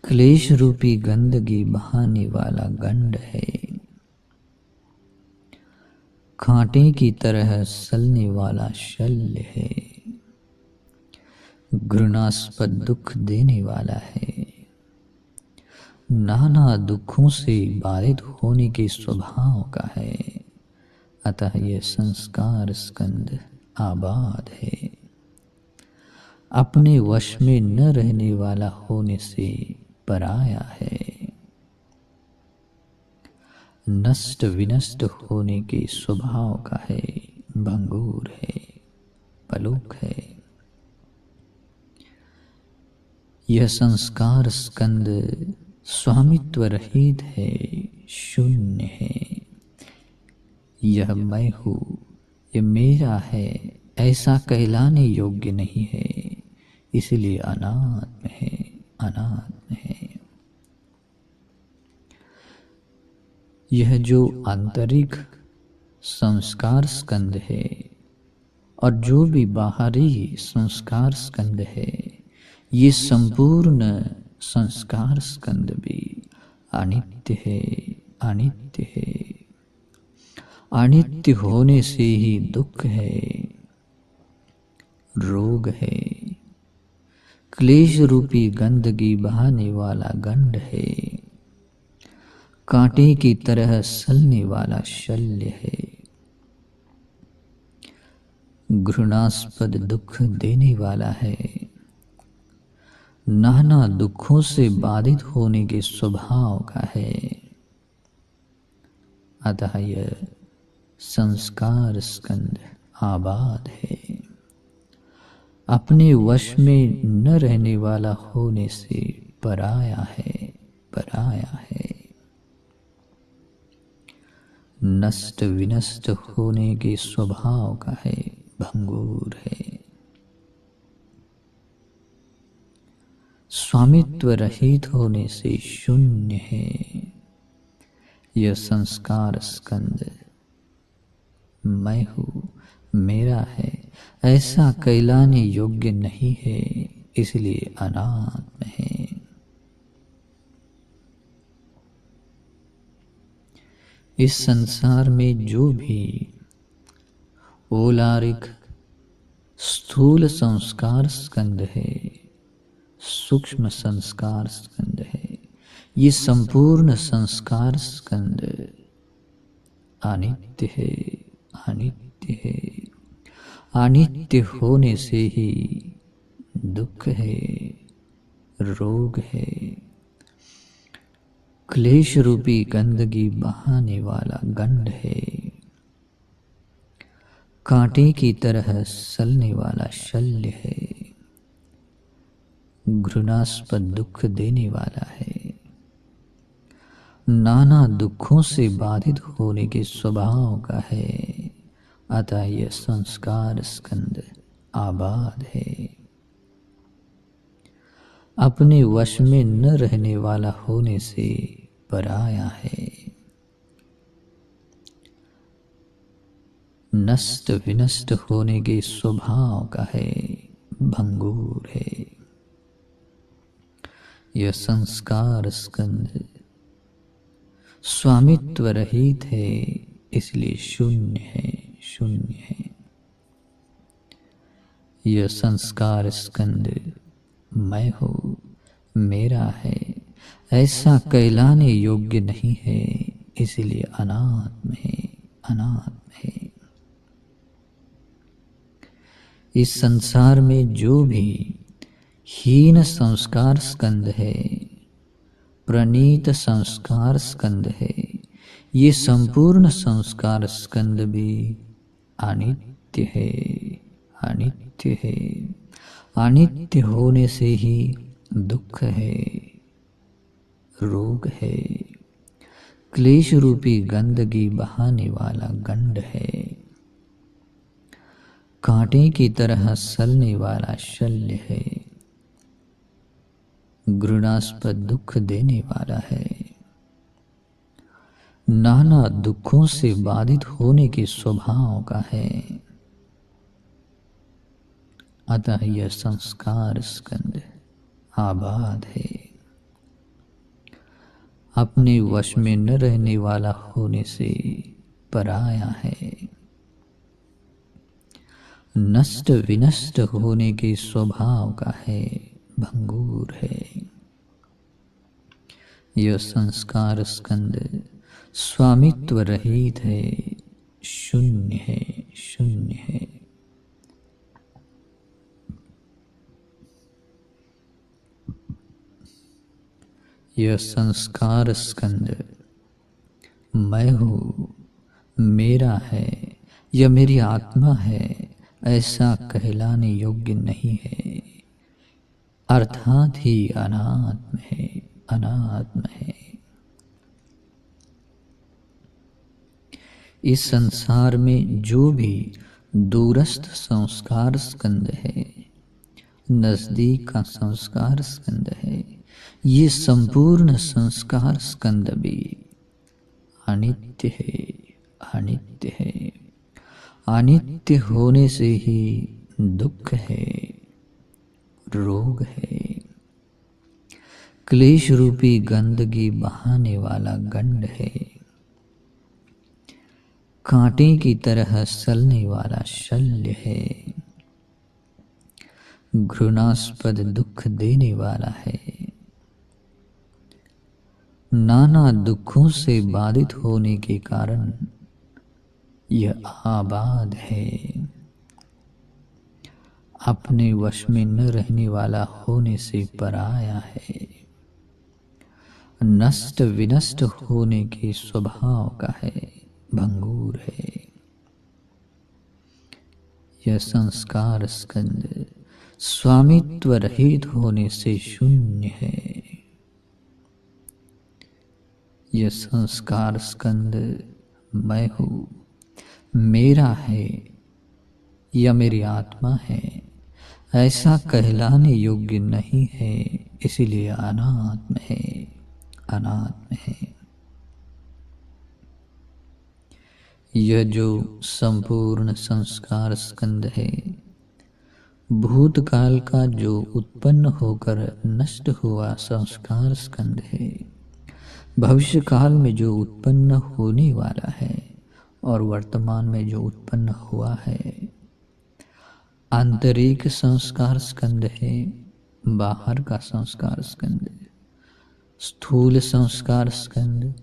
क्लेश रूपी गंदगी बहाने वाला गंड है, कांटे की तरह सलने वाला शल्य है, घृणास्पद दुख देने वाला है, नाना दुखों से बाधित होने के स्वभाव का है। अतः यह संस्कार स्कंद आबाद है, अपने वश में न रहने वाला होने से पराया है, नष्ट विनष्ट होने के स्वभाव का है, भंगूर है, पलुक है। यह संस्कार स्कंद स्वामित्व रहित है, शून्य है। यह मैं हूँ, यह मेरा है, ऐसा कहलाने योग्य नहीं है, इसलिए अनात्म है, अनात्म है। यह जो आंतरिक संस्कार स्कंद है और जो भी बाहरी संस्कार स्कंद है, ये संपूर्ण संस्कार स्कंद भी अनित्य है, अनित्य है। अनित्य होने से ही दुख है, रोग है, क्लेश रूपी गंदगी बहाने वाला गंड है, कांटे की तरह सलने वाला शल्य है, घृणास्पद दुख देने वाला है, नाना दुखों से बाधित होने के स्वभाव का है। अतः यह संस्कार स्कंद आबाद है, अपने वश में न रहने वाला होने से पराया है, पराया है, नष्ट विनष्ट होने के स्वभाव का है, भंगूर है। स्वामित्व रहित होने से शून्य है। यह संस्कार स्कंद मैं हूँ, मेरा है, ऐसा कहलाने योग्य नहीं है, इसलिए अनात्म है। इस संसार में जो भी ओलारिक स्थूल संस्कार स्कंद है, सूक्ष्म संस्कार स्कंद है, ये संपूर्ण संस्कार स्कंद अनित्य है, अनित्य है। अनित्य होने से ही दुख है, रोग है, क्लेश रूपी गंदगी बहाने वाला गंड है, कांटे की तरह सलने वाला शल्य है, घृणास्पद दुख देने वाला है, नाना दुखों से बाधित होने के स्वभाव का है, अतः यह संस्कार स्कंद आबाद है। अपने वश में न रहने वाला होने से पराया है, नष्ट विनष्ट होने के स्वभाव का है, भंगूर है। यह संस्कार स्कंद स्वामित्व रहित है, इसलिए शून्य है, शून्य है। यह संस्कार स्कंद मैं हूँ, मेरा है, ऐसा कहलाने योग्य नहीं है, इसलिए अनात्म है, अनात्म है। इस संसार में जो भी हीन संस्कार स्कंद है, प्रणीत संस्कार स्कंद है, ये संपूर्ण संस्कार स्कंद भी अनित्य है, अनित्य है। अनित्य होने से ही दुख है, रोग है, क्लेश रूपी गंदगी बहाने वाला गंड है, कांटे की तरह सलने वाला शल्य है, घृणास्पद दुख देने वाला है, नाना दुखों से बाधित होने के स्वभाव का है, अतः यह संस्कार स्कंद आबाद है। अपने वश में न रहने वाला होने से पराया है, नष्ट विनष्ट होने के स्वभाव का है, भंगूर है। यह संस्कार स्कंद स्वामित्व रहित है, शून्य है, शून्य है। यह संस्कार स्कंद मैं हूँ, मेरा है, यह मेरी आत्मा है, ऐसा कहलाने योग्य नहीं है, अर्थात ही अनात्म है, अनात्म है। इस संसार में जो भी दूरस्थ संस्कार स्कंद है, नजदीक का संस्कार स्कंद है, ये संपूर्ण संस्कार स्कंद भी अनित्य है, अनित्य है। अनित्य होने से ही दुख है, रोग है, क्लेश रूपी गंदगी बहाने वाला गंड है, कांटे की तरह सलने वाला शल्य है, घृणास्पद दुख देने वाला है, नाना दुखों से बाधित होने के कारण यह आबाद है। अपने वश में न रहने वाला होने से पराया है, नष्ट विनष्ट होने के स्वभाव का है, भंगूर है। यह संस्कार स्कंद स्वामित्व रहित होने से शून्य है। यह संस्कार स्कंद मैं हूँ, मेरा है, यह मेरी आत्मा है, ऐसा कहलाने योग्य नहीं है, इसलिए अनात्म है, अनात्म है। यह जो संपूर्ण संस्कार स्कंद है, भूतकाल का जो उत्पन्न होकर नष्ट हुआ संस्कार स्कंद है, भविष्य काल में जो उत्पन्न होने वाला है और वर्तमान में जो उत्पन्न हुआ है, आंतरिक संस्कार स्कंद है, बाहर का संस्कार स्कंद, स्थूल संस्कार स्कंद,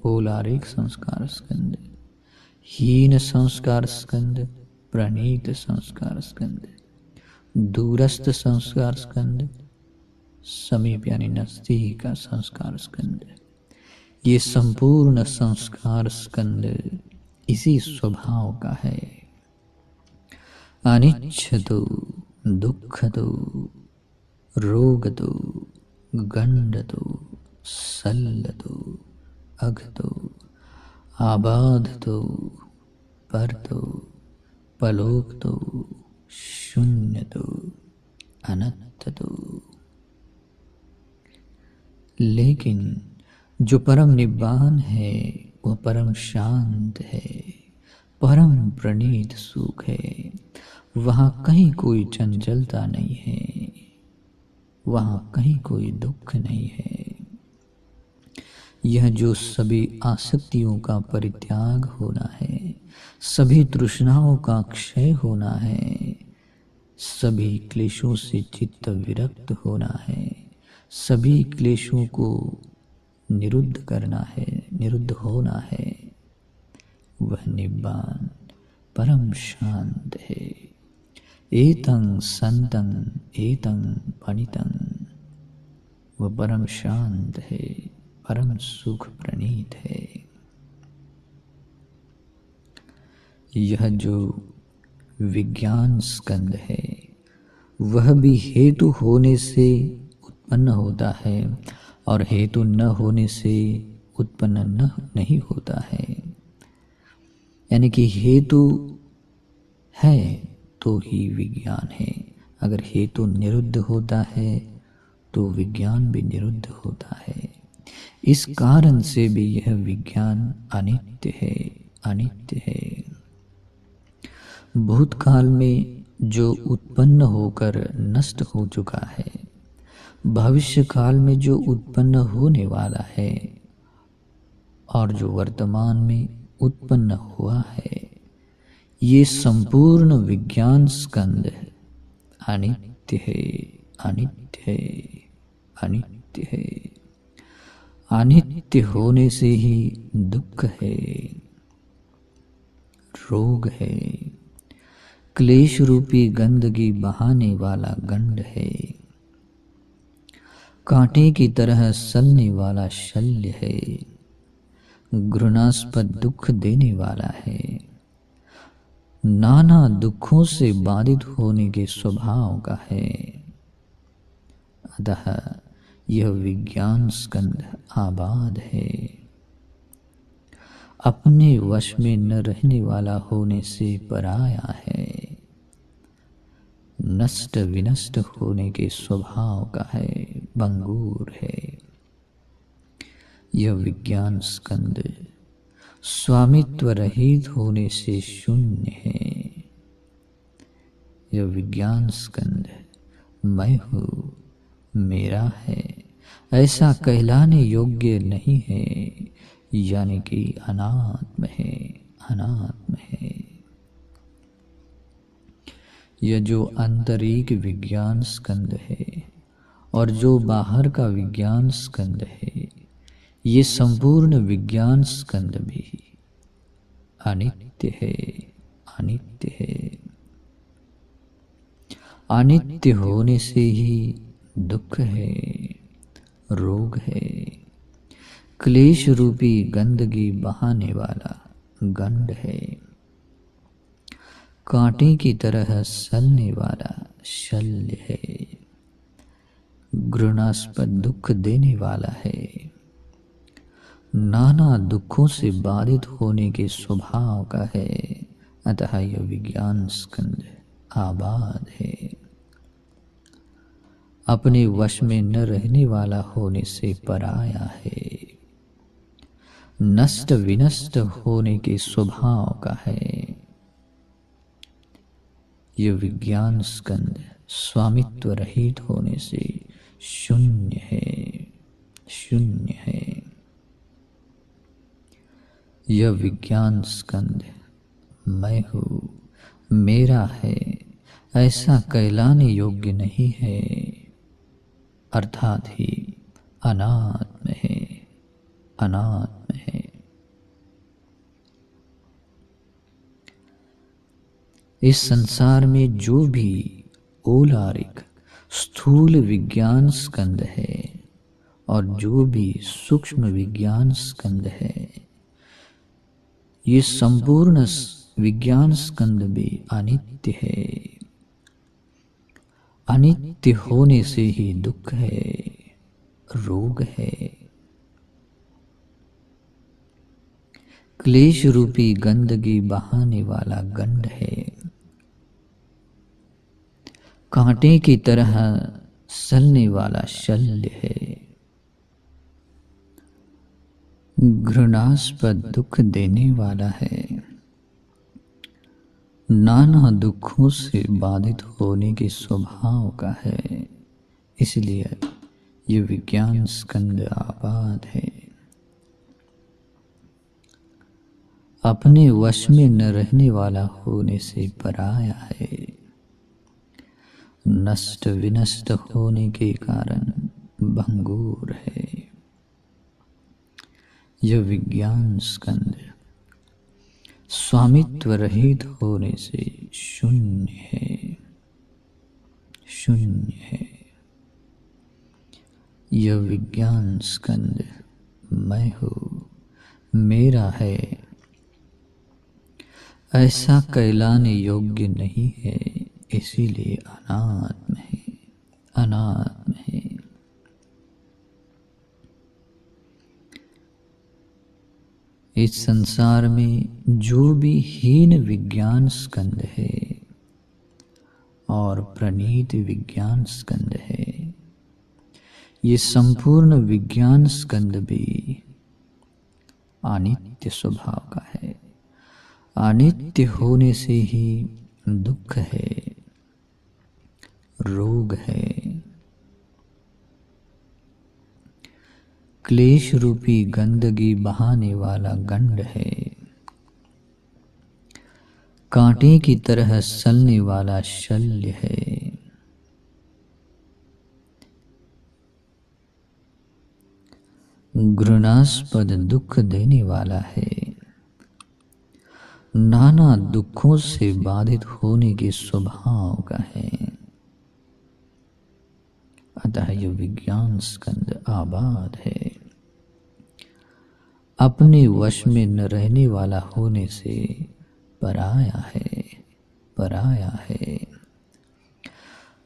औलारिक संस्कार स्कंद, हीन संस्कार स्कंद, प्रणीत संस्कार स्कंद, दूरस्थ संस्कार स्कंद, समीप यानी नजदीक का संस्कार स्कंद। ये संपूर्ण संस्कार स्कंद इसी स्वभाव का है, अनिच्छतु दुःखतु रोगतु गंडतु सल्लतु अघ तो, आबाद तो, पर तो, पलोक तो, शून्य तो, अनंत तो। लेकिन जो परम निब्बान है वह परम शांत है, परम प्रणीत सुख है। वहाँ कहीं कोई चंचलता नहीं है, वहाँ कहीं कोई दुख नहीं है। यह जो सभी आसक्तियों का परित्याग होना है, सभी तृष्णाओं का क्षय होना है, सभी क्लेशों से चित्त विरक्त होना है, सभी क्लेशों को निरुद्ध करना है, निरुद्ध होना है, वह निब्बान परम शांत है। एतं संतं एतं पणितं, वह परम शांत है, परम सुख प्रणीत है। यह जो विज्ञान स्कंद है वह भी हेतु होने से उत्पन्न होता है और हेतु न होने से उत्पन्न नहीं होता है। यानी कि हेतु है तो ही विज्ञान है, अगर हेतु निरुद्ध होता है तो विज्ञान भी निरुद्ध होता है। इस कारण से भी यह विज्ञान अनित्य है, अनित्य है। भूतकाल में जो उत्पन्न होकर नष्ट हो चुका है, भविष्य काल में जो उत्पन्न होने वाला है और जो वर्तमान में उत्पन्न हुआ है, ये संपूर्ण विज्ञान स्कंद अनित्य है, अनित्य है, अनित्य है। अनित्य होने से ही दुख है, रोग है, क्लेश रूपी गंदगी बहाने वाला गंड है, कांटे की तरह सलने वाला शल्य है, घृणास्पद दुख देने वाला है, नाना दुखों से बाधित होने के स्वभाव का है। अतः यह विज्ञान स्कंद आबाद है, अपने वश में न रहने वाला होने से पराया है, नष्ट विनष्ट होने के स्वभाव का है, भंगूर है। यह विज्ञान स्कंद स्वामित्व रहित होने से शून्य है। यह विज्ञान स्कंद मैं हूँ, मेरा है, ऐसा कहलाने योग्य नहीं है, यानी कि अनात्म है, अनात्म है। यह जो आंतरिक विज्ञान स्कंद है और जो बाहर का विज्ञान स्कंद है, ये संपूर्ण विज्ञान स्कंद भी अनित्य है, अनित्य है। अनित्य होने से ही दुख है, रोग है, क्लेश रूपी गंदगी बहाने वाला गंड है, कांटे की तरह सलने वाला शल्य है, घृणास्पद दुख देने वाला है, नाना दुखों से बाधित होने के स्वभाव का है। अतः यह विज्ञान स्कंद आबाद है, अपने वश में न रहने वाला होने से पराया है, नष्ट विनष्ट होने के स्वभाव का है। यह विज्ञान स्कंद स्वामित्व रहित होने से शून्य है, शून्य है। यह विज्ञान स्कंद मैं हूँ, मेरा है, ऐसा कहलाने योग्य नहीं है, अर्थात ही अनात्म है, अनात्म है। इस संसार में जो भी औलारिक स्थूल विज्ञान स्कंद है और जो भी सूक्ष्म विज्ञान स्कंद है, ये संपूर्ण विज्ञान स्कंद भी अनित्य है। अनित्य होने से ही दुख है, रोग है, क्लेश रूपी गंदगी बहाने वाला गंड है, कांटे की तरह सलने वाला शल्य है, घृणास्पद दुख देने वाला है, नाना दुखों से बाधित होने के स्वभाव का है। इसलिए ये विज्ञान स्कंद आबाद है। अपने वश में न रहने वाला होने से पराया है, नष्ट विनष्ट होने के कारण भंगुर है। यह विज्ञान स्कंद स्वामित्व रहित होने से शून्य है, शून्य है। यह विज्ञान स्कंद मैं हूँ, मेरा है, ऐसा कहलाने योग्य नहीं है, इसीलिए अनात्म है, अनात्म है। इस संसार में जो भी हीन विज्ञान स्कंद है और प्रणीत विज्ञान स्कंद है, ये संपूर्ण विज्ञान स्कंद भी अनित्य स्वभाव का है। अनित्य होने से ही दुख है, रोग है, क्लेश रूपी गंदगी बहाने वाला गंड है, कांटे की तरह सलने वाला शल्य है, घृणास्पद दुख देने वाला है, नाना दुखों से बाधित होने के स्वभाव का है। अतः यह विज्ञान स्कंद आबाद है। अपने वश में न रहने वाला होने से पराया है, पराया है।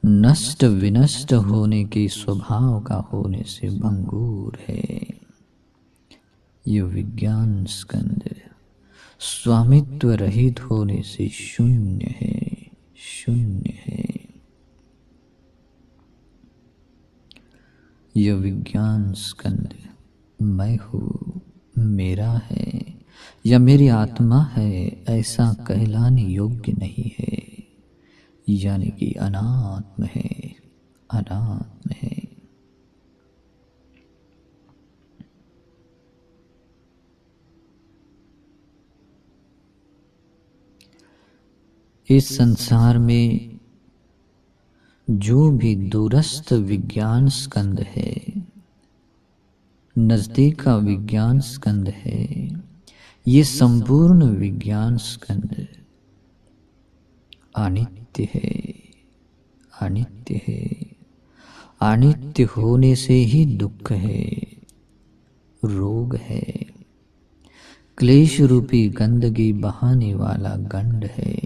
नष्ट विनष्ट होने के स्वभाव का होने से भंगुर है। यह विज्ञान स्कंद स्वामित्व रहित होने से शून्य है, शून्य है। यह विज्ञान स्कंद मैं हूँ, मेरा है या मेरी आत्मा है, ऐसा कहलाने योग्य नहीं है, यानी कि अनात्म है, अनात्म है। इस संसार में जो भी दूरस्थ विज्ञान स्कंद है, नजदीक का विज्ञान स्कंद है, ये संपूर्ण विज्ञान स्कंद अनित्य है, अनित्य है। अनित्य होने से ही दुख है, रोग है, क्लेश रूपी गंदगी बहाने वाला गंड है,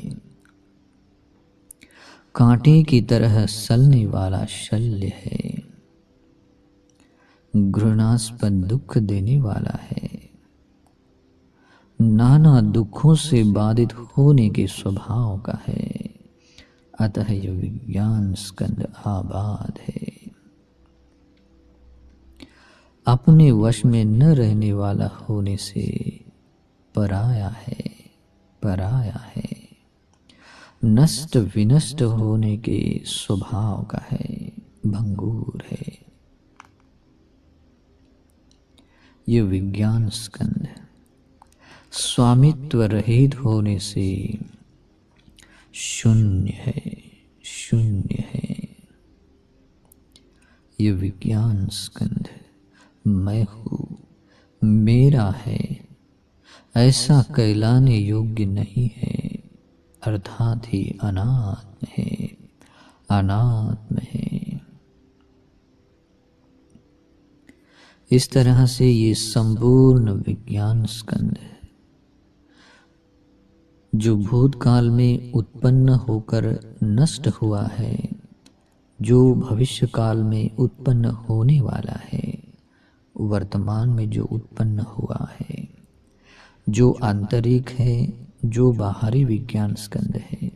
कांटे की तरह सलने वाला शल्य है, घृणास्पद दुख देने वाला है, नाना दुखों से बाधित होने के स्वभाव का है। अतः यह विज्ञान स्कंद आबाद है। अपने वश में न रहने वाला होने से पराया है, पराया है। नष्ट विनष्ट होने के स्वभाव का है, भंगुर है। यह विज्ञान स्कंद स्वामित्व रहित होने से शून्य है, शून्य है। यह विज्ञान स्कंद मैं हूँ, मेरा है, ऐसा कहलाने योग्य नहीं है, अर्थात ही अनात्म है, अनात्म है। इस तरह से ये संपूर्ण विज्ञान स्कंद है, जो भूतकाल में उत्पन्न होकर नष्ट हुआ है, जो भविष्य काल में उत्पन्न होने वाला है, वर्तमान में जो उत्पन्न हुआ है, जो आंतरिक है, जो बाहरी विज्ञान स्कंद है,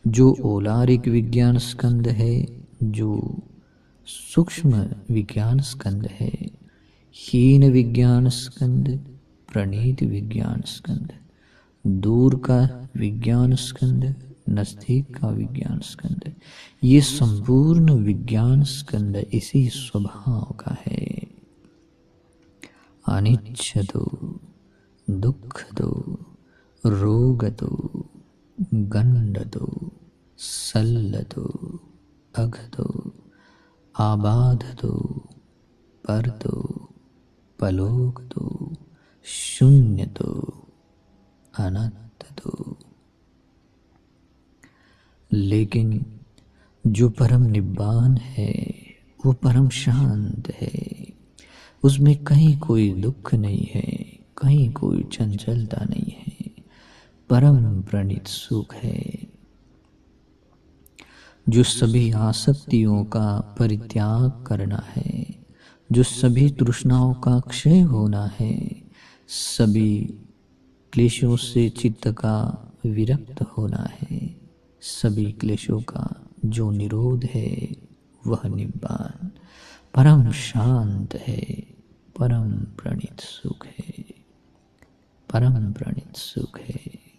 जो ओलारिक विज्ञान स्कंद है, जो सूक्ष्म विज्ञान स्कंद है, हीन विज्ञान स्कंद, प्रणीत विज्ञान स्कंद, दूर का विज्ञान स्कंद, नजदीक का विज्ञान स्कंद, ये संपूर्ण विज्ञान स्कंद इसी स्वभाव का है। अनिच्छ दो, दुख दो, रोग दो, गंड दो, सल दो, अघ दो, आबाध दो, पर दो, पलोक दो, शून्य दो, अनंत दो। लेकिन जो परम निब्बान है वो परम शांत है, उसमें कहीं कोई दुख नहीं है, कहीं कोई चंचलता नहीं है, परम प्रणीत सुख है जो सभी आसक्तियों का परित्याग करना है, जो सभी तृष्णाओं का क्षय होना है, सभी क्लेशों से चित्त का विरक्त होना है, सभी क्लेशों का जो निरोध है वह निब्बान परम शांत है, परम प्रणीत सुख है, परम प्रणीत सुख है।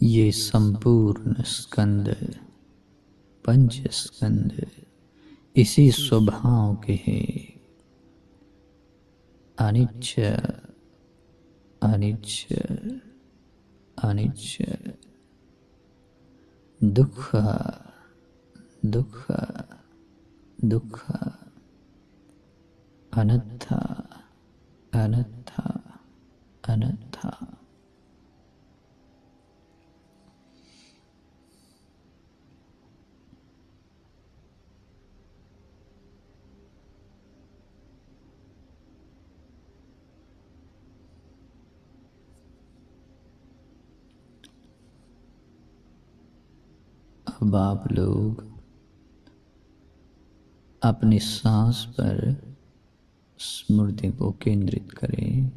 ये संपूर्ण स्कंद, पंच स्कंद इसी स्वभाव के हैं। अनिच्छ, अनिच्छ, अनिच्छ, दुख, दुख, दुख, अनथा, अनथा, अनथा। अब आप लोग अपनी सांस पर स्मृति को केंद्रित करें,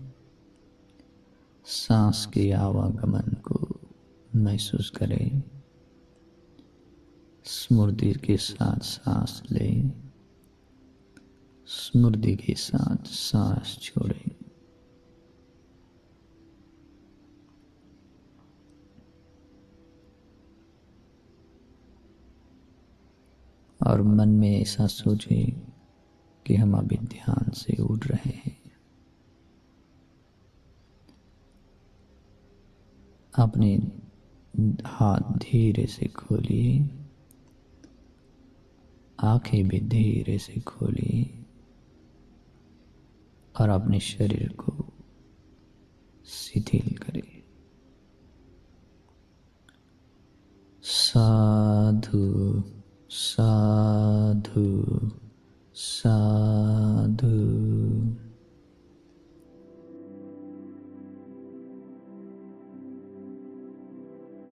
सांस के आवागमन को महसूस करें, स्मृति के साथ सांस लें, स्मृति के साथ सांस छोड़ें। और मन में ऐसा सोचें कि हम अभी ध्यान से उठ रहे हैं। अपने हाथ धीरे से खोलिए, आंखें भी धीरे से खोलिए और अपने शरीर को शिथिल करें। साधु, साधु, साधु।